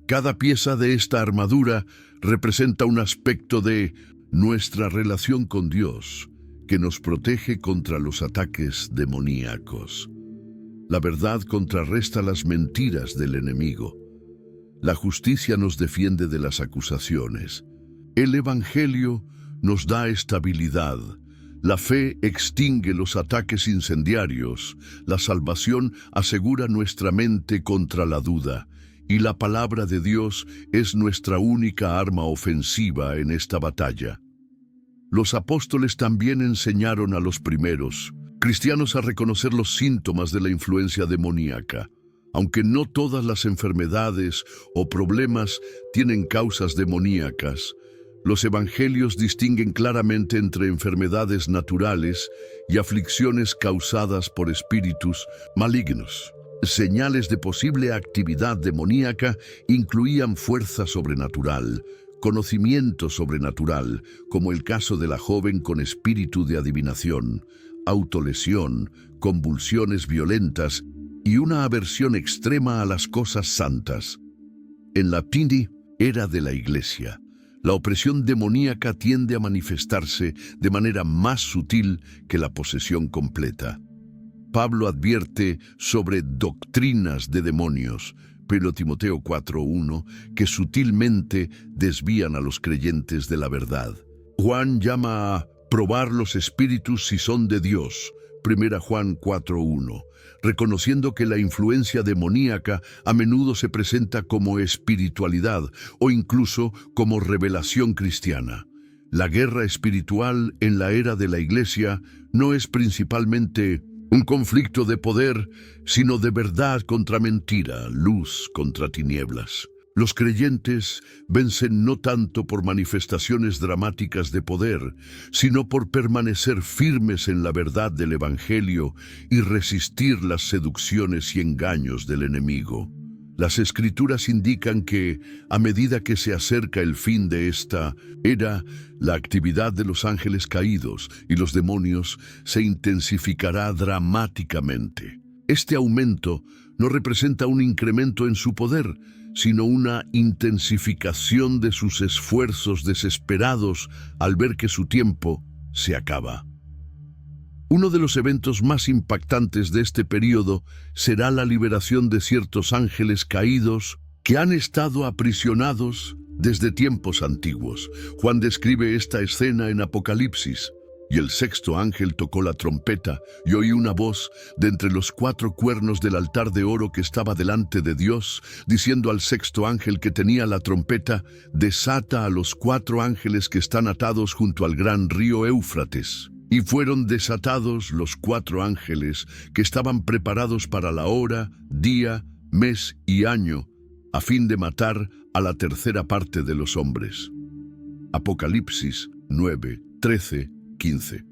Speaker 1: Cada pieza de esta armadura representa un aspecto de nuestra relación con Dios, que nos protege contra los ataques demoníacos. La verdad contrarresta las mentiras del enemigo. La justicia nos defiende de las acusaciones. El Evangelio nos da estabilidad. La fe extingue los ataques incendiarios. La salvación asegura nuestra mente contra la duda. Y la palabra de Dios es nuestra única arma ofensiva en esta batalla. Los apóstoles también enseñaron a los primeros cristianos a reconocer los síntomas de la influencia demoníaca. Aunque no todas las enfermedades o problemas tienen causas demoníacas, los evangelios distinguen claramente entre enfermedades naturales y aflicciones causadas por espíritus malignos. Señales de posible actividad demoníaca incluían fuerza sobrenatural, conocimiento sobrenatural, como el caso de la joven con espíritu de adivinación, autolesión, convulsiones violentas y una aversión extrema a las cosas santas. En la Tini era de la Iglesia. La opresión demoníaca tiende a manifestarse de manera más sutil que la posesión completa. Pablo advierte sobre doctrinas de demonios, 1 Timoteo 4:1, que sutilmente desvían a los creyentes de la verdad. Juan llama a probar los espíritus si son de Dios, 1 Juan 4:1, reconociendo que la influencia demoníaca a menudo se presenta como espiritualidad o incluso como revelación cristiana. La guerra espiritual en la era de la Iglesia no es principalmente un conflicto de poder, sino de verdad contra mentira, luz contra tinieblas. Los creyentes vencen no tanto por manifestaciones dramáticas de poder, sino por permanecer firmes en la verdad del Evangelio y resistir las seducciones y engaños del enemigo. Las Escrituras indican que, a medida que se acerca el fin de esta era, la actividad de los ángeles caídos y los demonios se intensificará dramáticamente. Este aumento no representa un incremento en su poder, sino una intensificación de sus esfuerzos desesperados al ver que su tiempo se acaba. Uno de los eventos más impactantes de este período será la liberación de ciertos ángeles caídos que han estado aprisionados desde tiempos antiguos. Juan describe esta escena en Apocalipsis. Y el sexto ángel tocó la trompeta, y oí una voz de entre los 4 cuernos del altar de oro que estaba delante de Dios, diciendo al sexto ángel que tenía la trompeta: desata a los 4 ángeles que están atados junto al gran río Éufrates. Y fueron desatados los 4 ángeles que estaban preparados para la hora, día, mes y año, a fin de matar a la tercera parte de los hombres. Apocalipsis 9, 13, 15.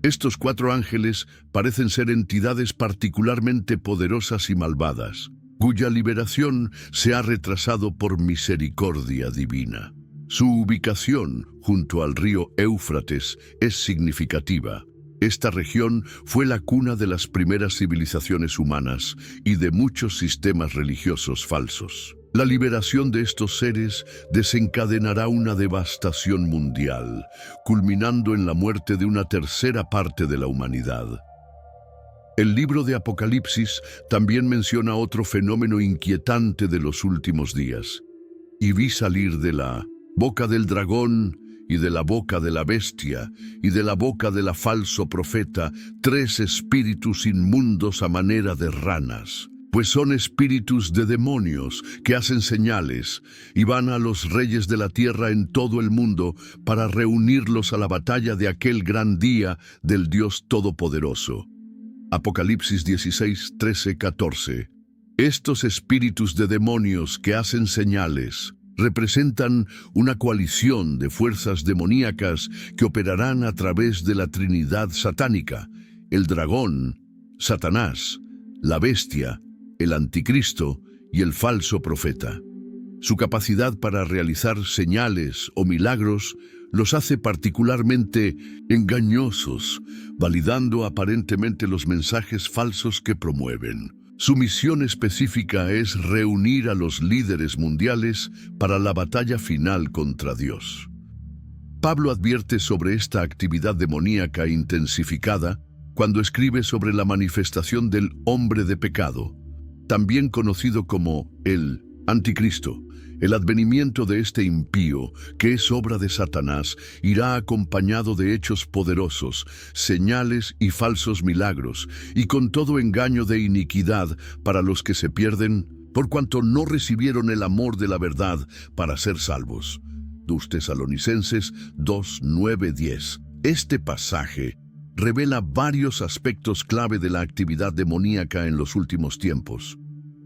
Speaker 1: Estos 4 ángeles parecen ser entidades particularmente poderosas y malvadas, cuya liberación se ha retrasado por misericordia divina. Su ubicación junto al río Éufrates es significativa. Esta región fue la cuna de las primeras civilizaciones humanas y de muchos sistemas religiosos falsos. La liberación de estos seres desencadenará una devastación mundial, culminando en la muerte de una tercera parte de la humanidad. El libro de Apocalipsis también menciona otro fenómeno inquietante de los últimos días. Y vi salir de la boca del dragón y de la boca de la bestia y de la boca del falso profeta 3 espíritus inmundos a manera de ranas, pues son espíritus de demonios que hacen señales y van a los reyes de la tierra en todo el mundo para reunirlos a la batalla de aquel gran día del Dios Todopoderoso. Apocalipsis 16, 13, 14. Estos espíritus de demonios que hacen señales representan una coalición de fuerzas demoníacas que operarán a través de la Trinidad satánica: el dragón, Satanás, la bestia, el anticristo y el falso profeta. Su capacidad para realizar señales o milagros los hace particularmente engañosos, validando aparentemente los mensajes falsos que promueven. Su misión específica es reunir a los líderes mundiales para la batalla final contra Dios. Pablo advierte sobre esta actividad demoníaca intensificada cuando escribe sobre la manifestación del hombre de pecado, también conocido como el anticristo. El advenimiento de este impío, que es obra de Satanás, irá acompañado de hechos poderosos, señales y falsos milagros, y con todo engaño de iniquidad para los que se pierden, por cuanto no recibieron el amor de la verdad para ser salvos. 2 Tesalonicenses 2, 9, 10. Este pasaje revela varios aspectos clave de la actividad demoníaca en los últimos tiempos.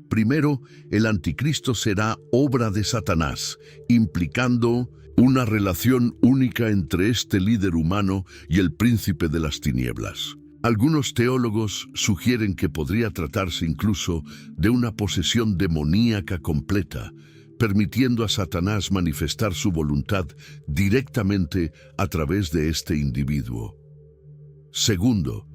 Speaker 1: Primero, el anticristo será obra de Satanás, implicando una relación única entre este líder humano y el príncipe de las tinieblas. Algunos teólogos sugieren que podría tratarse incluso de una posesión demoníaca completa, permitiendo a Satanás manifestar su voluntad directamente a través de este individuo. Segundo,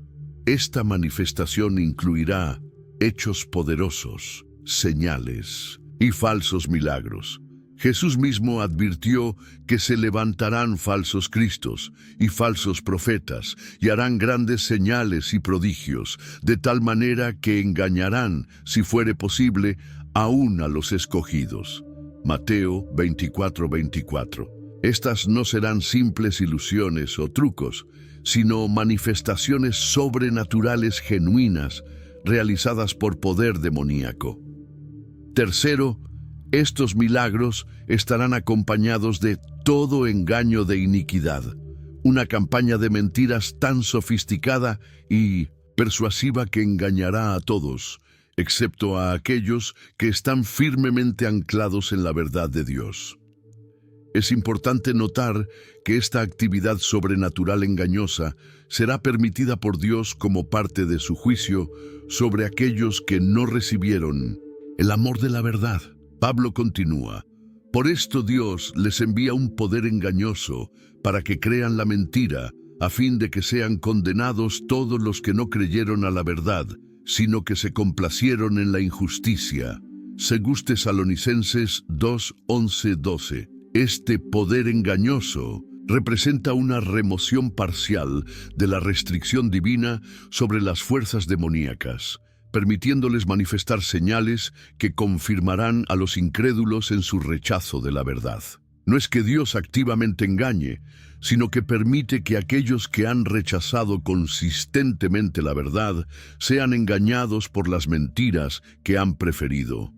Speaker 1: esta manifestación incluirá hechos poderosos, señales y falsos milagros. Jesús mismo advirtió que se levantarán falsos cristos y falsos profetas y harán grandes señales y prodigios, de tal manera que engañarán, si fuere posible, aún a los escogidos. Mateo 24, 24. Estas no serán simples ilusiones o trucos, sino manifestaciones sobrenaturales genuinas, realizadas por poder demoníaco. Tercero, estos milagros estarán acompañados de todo engaño de iniquidad, una campaña de mentiras tan sofisticada y persuasiva que engañará a todos, excepto a aquellos que están firmemente anclados en la verdad de Dios. Es importante notar que esta actividad sobrenatural engañosa será permitida por Dios como parte de su juicio sobre aquellos que no recibieron el amor de la verdad. Pablo continúa: por esto Dios les envía un poder engañoso para que crean la mentira, a fin de que sean condenados todos los que no creyeron a la verdad, sino que se complacieron en la injusticia. Según Tesalonicenses 2, 11, 12. Este poder engañoso representa una remoción parcial de la restricción divina sobre las fuerzas demoníacas, permitiéndoles manifestar señales que confirmarán a los incrédulos en su rechazo de la verdad. No es que Dios activamente engañe, sino que permite que aquellos que han rechazado consistentemente la verdad sean engañados por las mentiras que han preferido.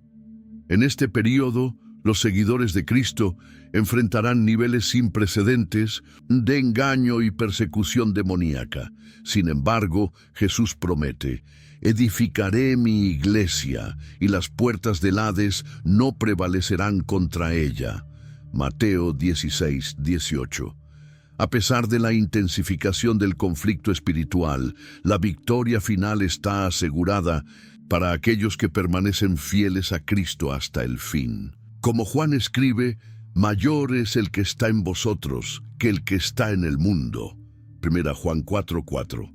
Speaker 1: En este período, los seguidores de Cristo enfrentarán niveles sin precedentes de engaño y persecución demoníaca. Sin embargo, Jesús promete: edificaré mi iglesia, y las puertas del Hades no prevalecerán contra ella. Mateo 16, 18. A pesar de la intensificación del conflicto espiritual, la victoria final está asegurada para aquellos que permanecen fieles a Cristo hasta el fin. Como Juan escribe, mayor es el que está en vosotros que el que está en el mundo. 1 Juan 4:4.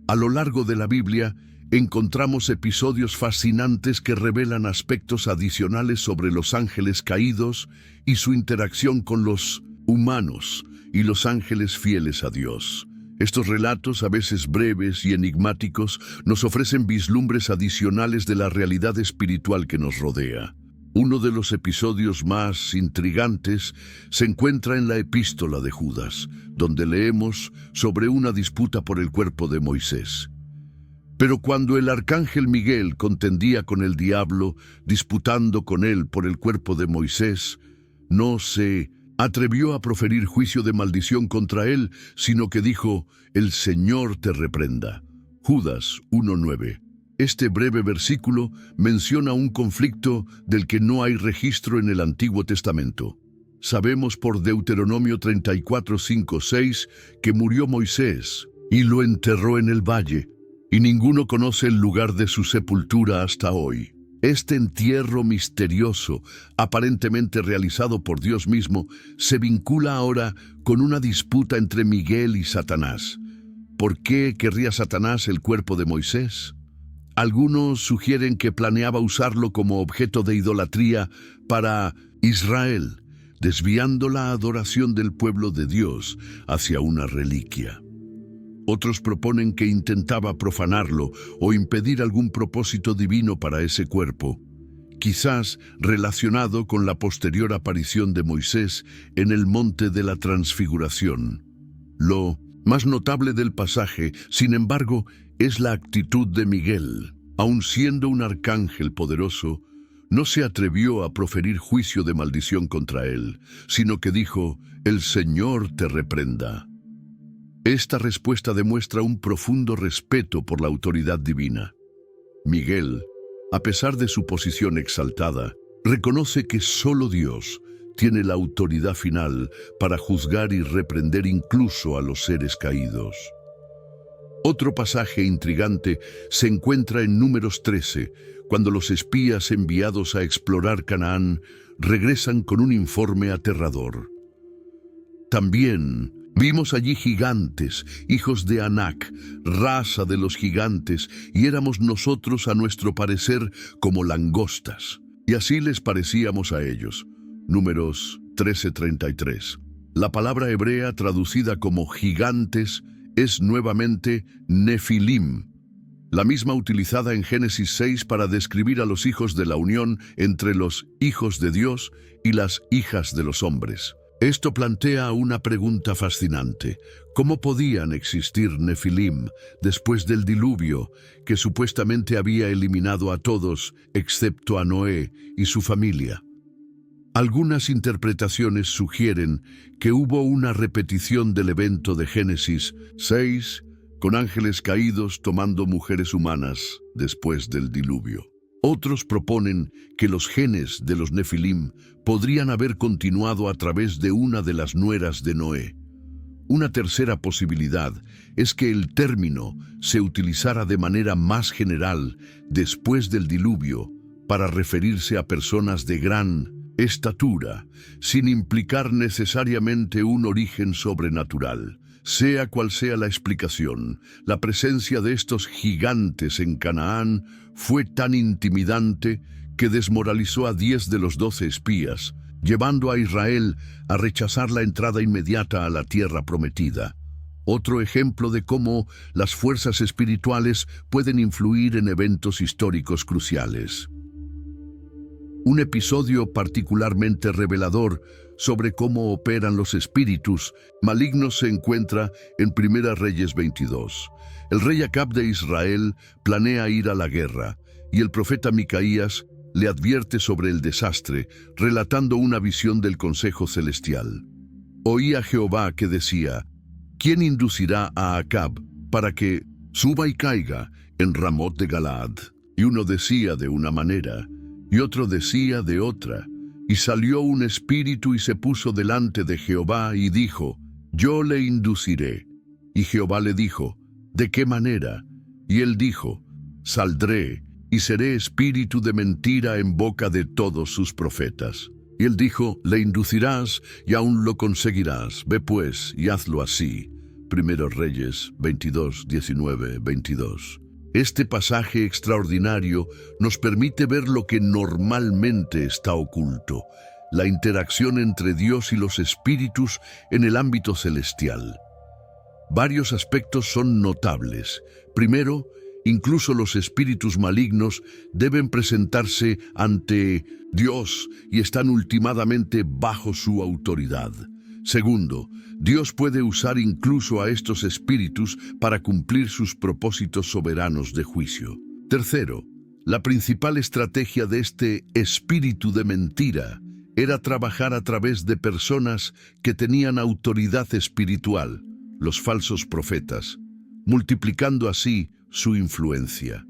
Speaker 1: A lo largo de la Biblia, encontramos episodios fascinantes que revelan aspectos adicionales sobre los ángeles caídos y su interacción con los humanos y los ángeles fieles a Dios. Estos relatos, a veces breves y enigmáticos, nos ofrecen vislumbres adicionales de la realidad espiritual que nos rodea. Uno de los episodios más intrigantes se encuentra en la epístola de Judas, donde leemos sobre una disputa por el cuerpo de Moisés. Pero cuando el arcángel Miguel contendía con el diablo, disputando con él por el cuerpo de Moisés, no se atrevió a proferir juicio de maldición contra él, sino que dijo: «El Señor te reprenda». Judas 1:9. Este breve versículo menciona un conflicto del que no hay registro en el Antiguo Testamento. Sabemos por Deuteronomio 34, 5, 6 que murió Moisés y lo enterró en el valle, y ninguno conoce el lugar de su sepultura hasta hoy. Este entierro misterioso, aparentemente realizado por Dios mismo, se vincula ahora con una disputa entre Miguel y Satanás. ¿Por qué querría Satanás el cuerpo de Moisés? Algunos sugieren que planeaba usarlo como objeto de idolatría para Israel, desviando la adoración del pueblo de Dios hacia una reliquia. Otros proponen que intentaba profanarlo o impedir algún propósito divino para ese cuerpo, quizás relacionado con la posterior aparición de Moisés en el monte de la Transfiguración. Lo más notable del pasaje, sin embargo, es la actitud de Miguel. Aun siendo un arcángel poderoso, no se atrevió a proferir juicio de maldición contra él, sino que dijo: «El Señor te reprenda». Esta respuesta demuestra un profundo respeto por la autoridad divina. Miguel, a pesar de su posición exaltada, reconoce que solo Dios tiene la autoridad final para juzgar y reprender incluso a los seres caídos. Otro pasaje intrigante se encuentra en Números 13, cuando los espías enviados a explorar Canaán regresan con un informe aterrador. También vimos allí gigantes, hijos de Anac, raza de los gigantes, y éramos nosotros, a nuestro parecer, como langostas, y así les parecíamos a ellos. Números 13:33. La palabra hebrea traducida como gigantes es nuevamente Nefilim, la misma utilizada en Génesis 6 para describir a los hijos de la unión entre los hijos de Dios y las hijas de los hombres. Esto plantea una pregunta fascinante. ¿Cómo podían existir Nefilim después del diluvio, que supuestamente había eliminado a todos, excepto a Noé y su familia? Algunas interpretaciones sugieren que hubo una repetición del evento de Génesis 6, con ángeles caídos tomando mujeres humanas después del diluvio. Otros proponen que los genes de los Nefilim podrían haber continuado a través de una de las nueras de Noé. Una tercera posibilidad es que el término se utilizara de manera más general después del diluvio para referirse a personas de gran estatura, sin implicar necesariamente un origen sobrenatural. Sea cual sea la explicación, la presencia de estos gigantes en Canaán fue tan intimidante que desmoralizó a 10 de los 12 espías, llevando a Israel a rechazar la entrada inmediata a la tierra prometida. Otro ejemplo de cómo las fuerzas espirituales pueden influir en eventos históricos cruciales. Un episodio particularmente revelador sobre cómo operan los espíritus malignos se encuentra en 1 Reyes 22. El rey Acab de Israel planea ir a la guerra, y el profeta Micaías le advierte sobre el desastre, relatando una visión del consejo celestial. Oí a Jehová que decía: ¿quién inducirá a Acab para que suba y caiga en Ramot de Galaad? Y uno decía de una manera, y otro decía de otra. Y salió un espíritu y se puso delante de Jehová y dijo: yo le induciré. Y Jehová le dijo: ¿de qué manera? Y él dijo: saldré y seré espíritu de mentira en boca de todos sus profetas. Y él dijo: le inducirás y aún lo conseguirás. Ve pues y hazlo así. 1 Reyes 22, 19, 22. Este pasaje extraordinario nos permite ver lo que normalmente está oculto: la interacción entre Dios y los espíritus en el ámbito celestial. Varios aspectos son notables. Primero, incluso los espíritus malignos deben presentarse ante Dios y están ultimadamente bajo su autoridad. Segundo, Dios puede usar incluso a estos espíritus para cumplir sus propósitos soberanos de juicio. Tercero, la principal estrategia de este espíritu de mentira era trabajar a través de personas que tenían autoridad espiritual, los falsos profetas, multiplicando así su influencia.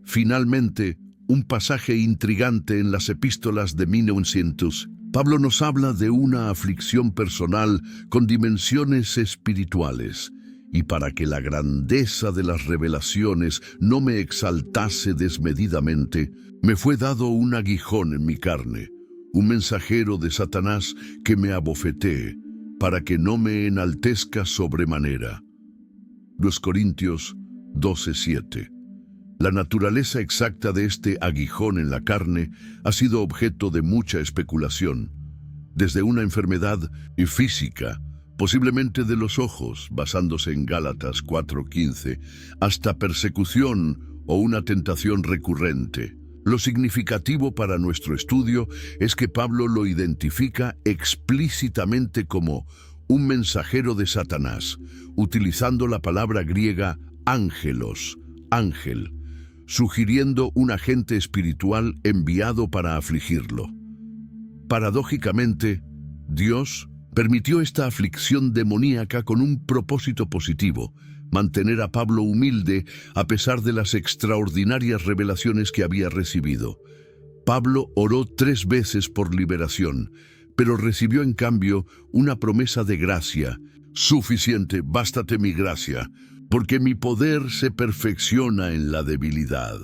Speaker 1: Finalmente, un pasaje intrigante en las epístolas de 1900, Pablo nos habla de una aflicción personal con dimensiones espirituales, y para que la grandeza de las revelaciones no me exaltase desmedidamente, me fue dado un aguijón en mi carne, un mensajero de Satanás que me abofetee, para que no me enaltezca sobremanera. 2 Corintios 12:7. La naturaleza exacta de este aguijón en la carne ha sido objeto de mucha especulación, desde una enfermedad física, posiblemente de los ojos, basándose en Gálatas 4:15, hasta persecución o una tentación recurrente. Lo significativo para nuestro estudio es que Pablo lo identifica explícitamente como un mensajero de Satanás, utilizando la palabra griega ángelos, ángel, sugiriendo un agente espiritual enviado para afligirlo. Paradójicamente, Dios permitió esta aflicción demoníaca con un propósito positivo: mantener a Pablo humilde a pesar de las extraordinarias revelaciones que había recibido. Pablo oró 3 veces por liberación, pero recibió en cambio una promesa de gracia: suficiente, bástate mi gracia, porque mi poder se perfecciona en la debilidad.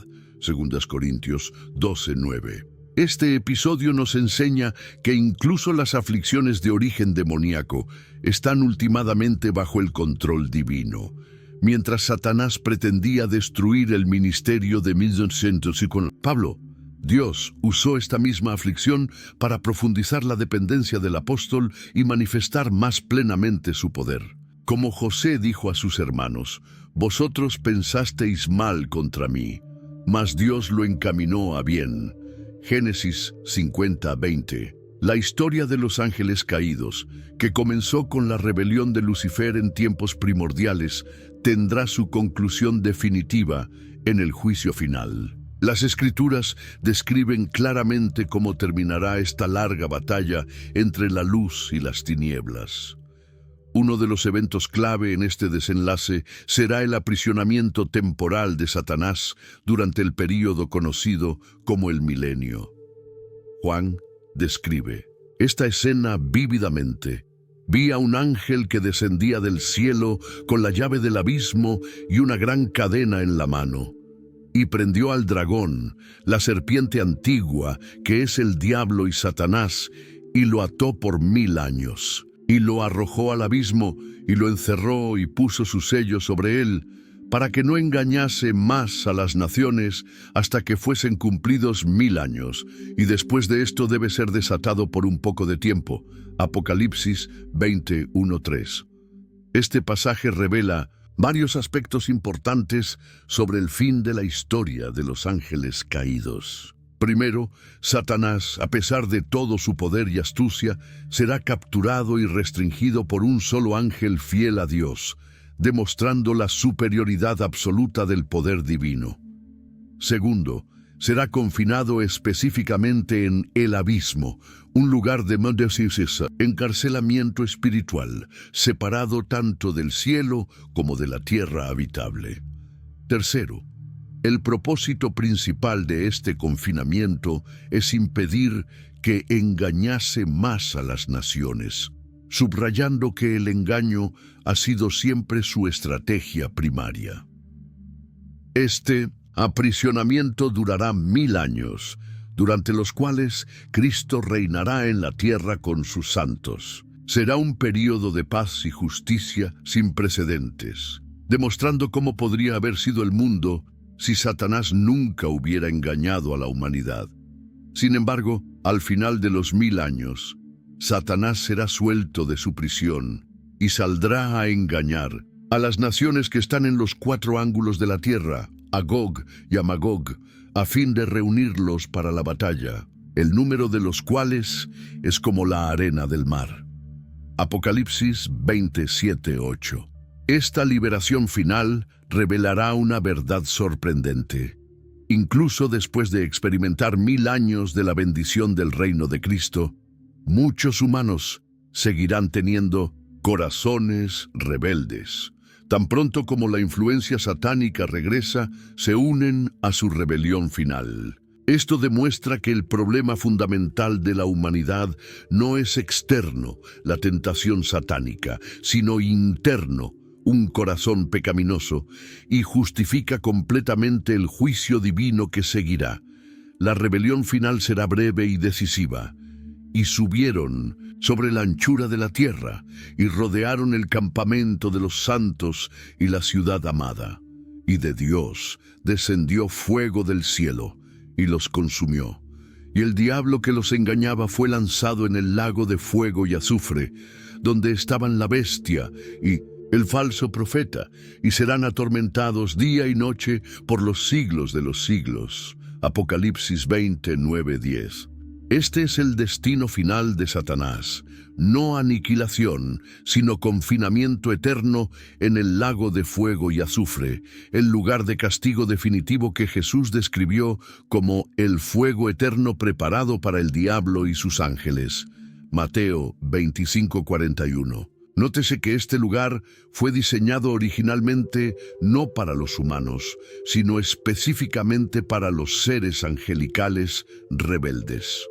Speaker 1: 2 Corintios 12:9. Este episodio nos enseña que incluso las aflicciones de origen demoníaco están ultimadamente bajo el control divino. Mientras Satanás pretendía destruir el ministerio de 1900 y con Pablo, Dios usó esta misma aflicción para profundizar la dependencia del apóstol y manifestar más plenamente su poder. Como José dijo a sus hermanos: vosotros pensasteis mal contra mí, mas Dios lo encaminó a bien. Génesis 50:20. La historia de los ángeles caídos, que comenzó con la rebelión de Lucifer en tiempos primordiales, tendrá su conclusión definitiva en el juicio final. Las Escrituras describen claramente cómo terminará esta larga batalla entre la luz y las tinieblas. Uno de los eventos clave en este desenlace será el aprisionamiento temporal de Satanás durante el período conocido como el Milenio. Juan describe esta escena vívidamente. Vi a un ángel que descendía del cielo con la llave del abismo y una gran cadena en la mano. Y prendió al dragón, la serpiente antigua, que es el diablo y Satanás, y lo ató por 1000 años. Y lo arrojó al abismo, y lo encerró y puso su sello sobre él, para que no engañase más a las naciones hasta que fuesen cumplidos 1000 años, y después de esto debe ser desatado por un poco de tiempo. Apocalipsis 20:1-3. Este pasaje revela varios aspectos importantes sobre el fin de la historia de los ángeles caídos. Primero, Satanás, a pesar de todo su poder y astucia, será capturado y restringido por un solo ángel fiel a Dios, demostrando la superioridad absoluta del poder divino. Segundo, será confinado específicamente en el abismo, un lugar de encarcelamiento espiritual, separado tanto del cielo como de la tierra habitable. Tercero, el propósito principal de este confinamiento es impedir que engañase más a las naciones, subrayando que el engaño ha sido siempre su estrategia primaria. Este aprisionamiento durará 1000 años, durante los cuales Cristo reinará en la tierra con sus santos. Será un período de paz y justicia sin precedentes, demostrando cómo podría haber sido el mundo si Satanás nunca hubiera engañado a la humanidad. Sin embargo, al final de los 1000 años, Satanás será suelto de su prisión y saldrá a engañar a las naciones que están en los 4 ángulos de la tierra, a Gog y a Magog, a fin de reunirlos para la batalla, el número de los cuales es como la arena del mar. Apocalipsis 27:8. Esta liberación final revelará una verdad sorprendente. Incluso después de experimentar 1000 años de la bendición del reino de Cristo, muchos humanos seguirán teniendo corazones rebeldes. Tan pronto como la influencia satánica regresa, se unen a su rebelión final. Esto demuestra que el problema fundamental de la humanidad no es externo, la tentación satánica, sino interno, un corazón pecaminoso, y justifica completamente el juicio divino que seguirá. La rebelión final será breve y decisiva. Y subieron sobre la anchura de la tierra, y rodearon el campamento de los santos y la ciudad amada. Y de Dios descendió fuego del cielo, y los consumió. Y el diablo que los engañaba fue lanzado en el lago de fuego y azufre, donde estaban la bestia y el falso profeta, y serán atormentados día y noche por los siglos de los siglos. Apocalipsis 20:9-10. Este es el destino final de Satanás, no aniquilación, sino confinamiento eterno en el lago de fuego y azufre, el lugar de castigo definitivo que Jesús describió como el fuego eterno preparado para el diablo y sus ángeles. Mateo 25:41. Nótese que este lugar fue diseñado originalmente no para los humanos, sino específicamente para los seres angelicales rebeldes.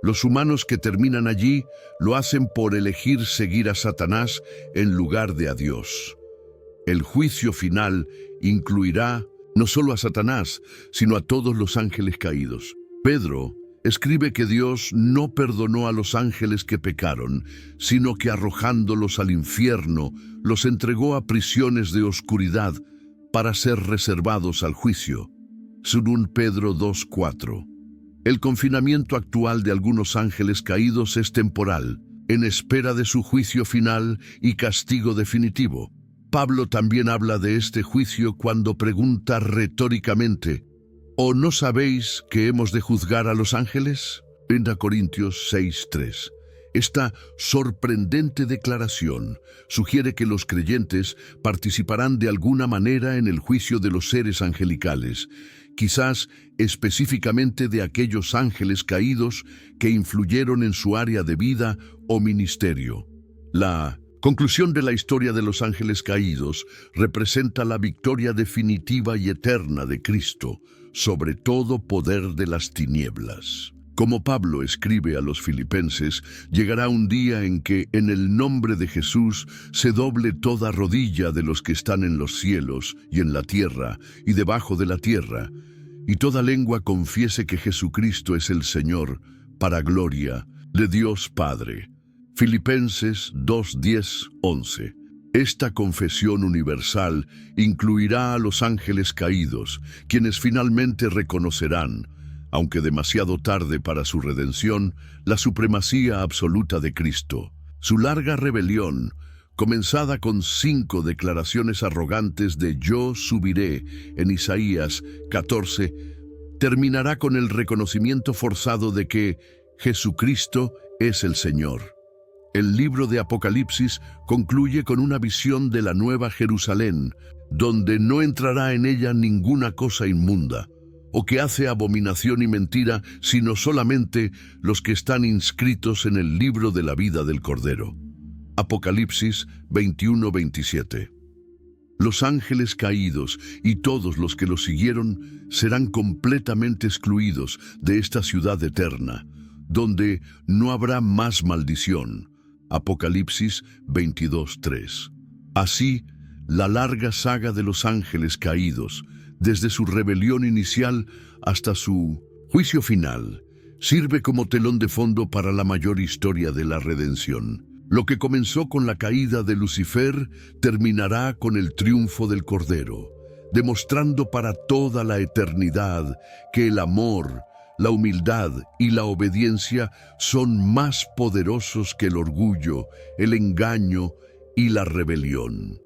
Speaker 1: Los humanos que terminan allí lo hacen por elegir seguir a Satanás en lugar de a Dios. El juicio final incluirá no solo a Satanás, sino a todos los ángeles caídos. Pedro escribe que Dios no perdonó a los ángeles que pecaron, sino que arrojándolos al infierno, los entregó a prisiones de oscuridad para ser reservados al juicio. 2 Pedro 2:4. El confinamiento actual de algunos ángeles caídos es temporal, en espera de su juicio final y castigo definitivo. Pablo también habla de este juicio cuando pregunta retóricamente: ¿O no sabéis que hemos de juzgar a los ángeles? En Corintios 6:3. Esta sorprendente declaración sugiere que los creyentes participarán de alguna manera en el juicio de los seres angelicales, quizás específicamente de aquellos ángeles caídos que influyeron en su área de vida o ministerio. La conclusión de la historia de los ángeles caídos representa la victoria definitiva y eterna de Cristo sobre todo poder de las tinieblas. Como Pablo escribe a los filipenses, llegará un día en que en el nombre de Jesús se doble toda rodilla de los que están en los cielos y en la tierra y debajo de la tierra, y toda lengua confiese que Jesucristo es el Señor, para gloria de Dios Padre. Filipenses 2:10-11. Esta confesión universal incluirá a los ángeles caídos, quienes finalmente reconocerán, aunque demasiado tarde para su redención, la supremacía absoluta de Cristo. Su larga rebelión, comenzada con 5 declaraciones arrogantes de «Yo subiré» en Isaías 14, terminará con el reconocimiento forzado de que Jesucristo es el Señor. El libro de Apocalipsis concluye con una visión de la Nueva Jerusalén, donde no entrará en ella ninguna cosa inmunda, o que hace abominación y mentira, sino solamente los que están inscritos en el libro de la vida del Cordero. Apocalipsis 21:27. Los ángeles caídos y todos los que los siguieron serán completamente excluidos de esta ciudad eterna, donde no habrá más maldición. Apocalipsis 22:3. Así, la larga saga de los ángeles caídos, desde su rebelión inicial hasta su juicio final, sirve como telón de fondo para la mayor historia de la redención. Lo que comenzó con la caída de Lucifer terminará con el triunfo del Cordero, demostrando para toda la eternidad que el amor, la humildad y la obediencia son más poderosos que el orgullo, el engaño y la rebelión.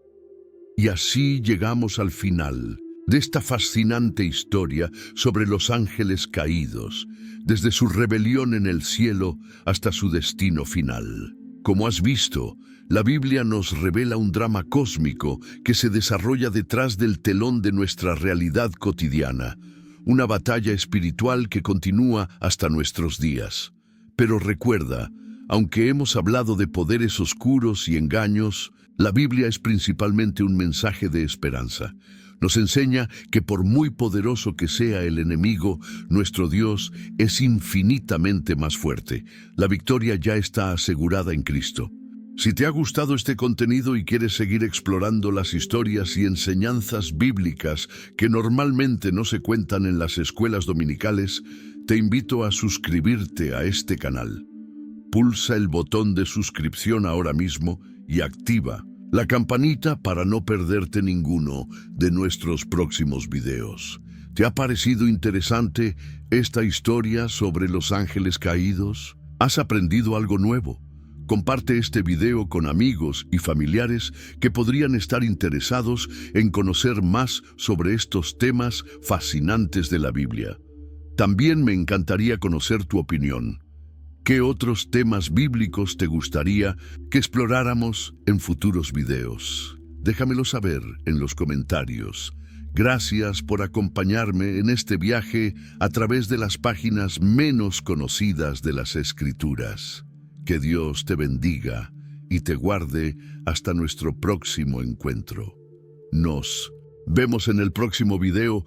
Speaker 1: Y así llegamos al final de esta fascinante historia sobre los ángeles caídos, desde su rebelión en el cielo hasta su destino final. Como has visto, la Biblia nos revela un drama cósmico que se desarrolla detrás del telón de nuestra realidad cotidiana, una batalla espiritual que continúa hasta nuestros días. Pero recuerda, aunque hemos hablado de poderes oscuros y engaños, la Biblia es principalmente un mensaje de esperanza. Nos enseña que por muy poderoso que sea el enemigo, nuestro Dios es infinitamente más fuerte. La victoria ya está asegurada en Cristo. Si te ha gustado este contenido y quieres seguir explorando las historias y enseñanzas bíblicas que normalmente no se cuentan en las escuelas dominicales, te invito a suscribirte a este canal. Pulsa el botón de suscripción ahora mismo y activa la campanita para no perderte ninguno de nuestros próximos videos. ¿Te ha parecido interesante esta historia sobre los ángeles caídos? ¿Has aprendido algo nuevo? Comparte este video con amigos y familiares que podrían estar interesados en conocer más sobre estos temas fascinantes de la Biblia. También me encantaría conocer tu opinión. ¿Qué otros temas bíblicos te gustaría que exploráramos en futuros videos? Déjamelo saber en los comentarios. Gracias por acompañarme en este viaje a través de las páginas menos conocidas de las Escrituras. Que Dios te bendiga y te guarde hasta nuestro próximo encuentro. Nos vemos en el próximo video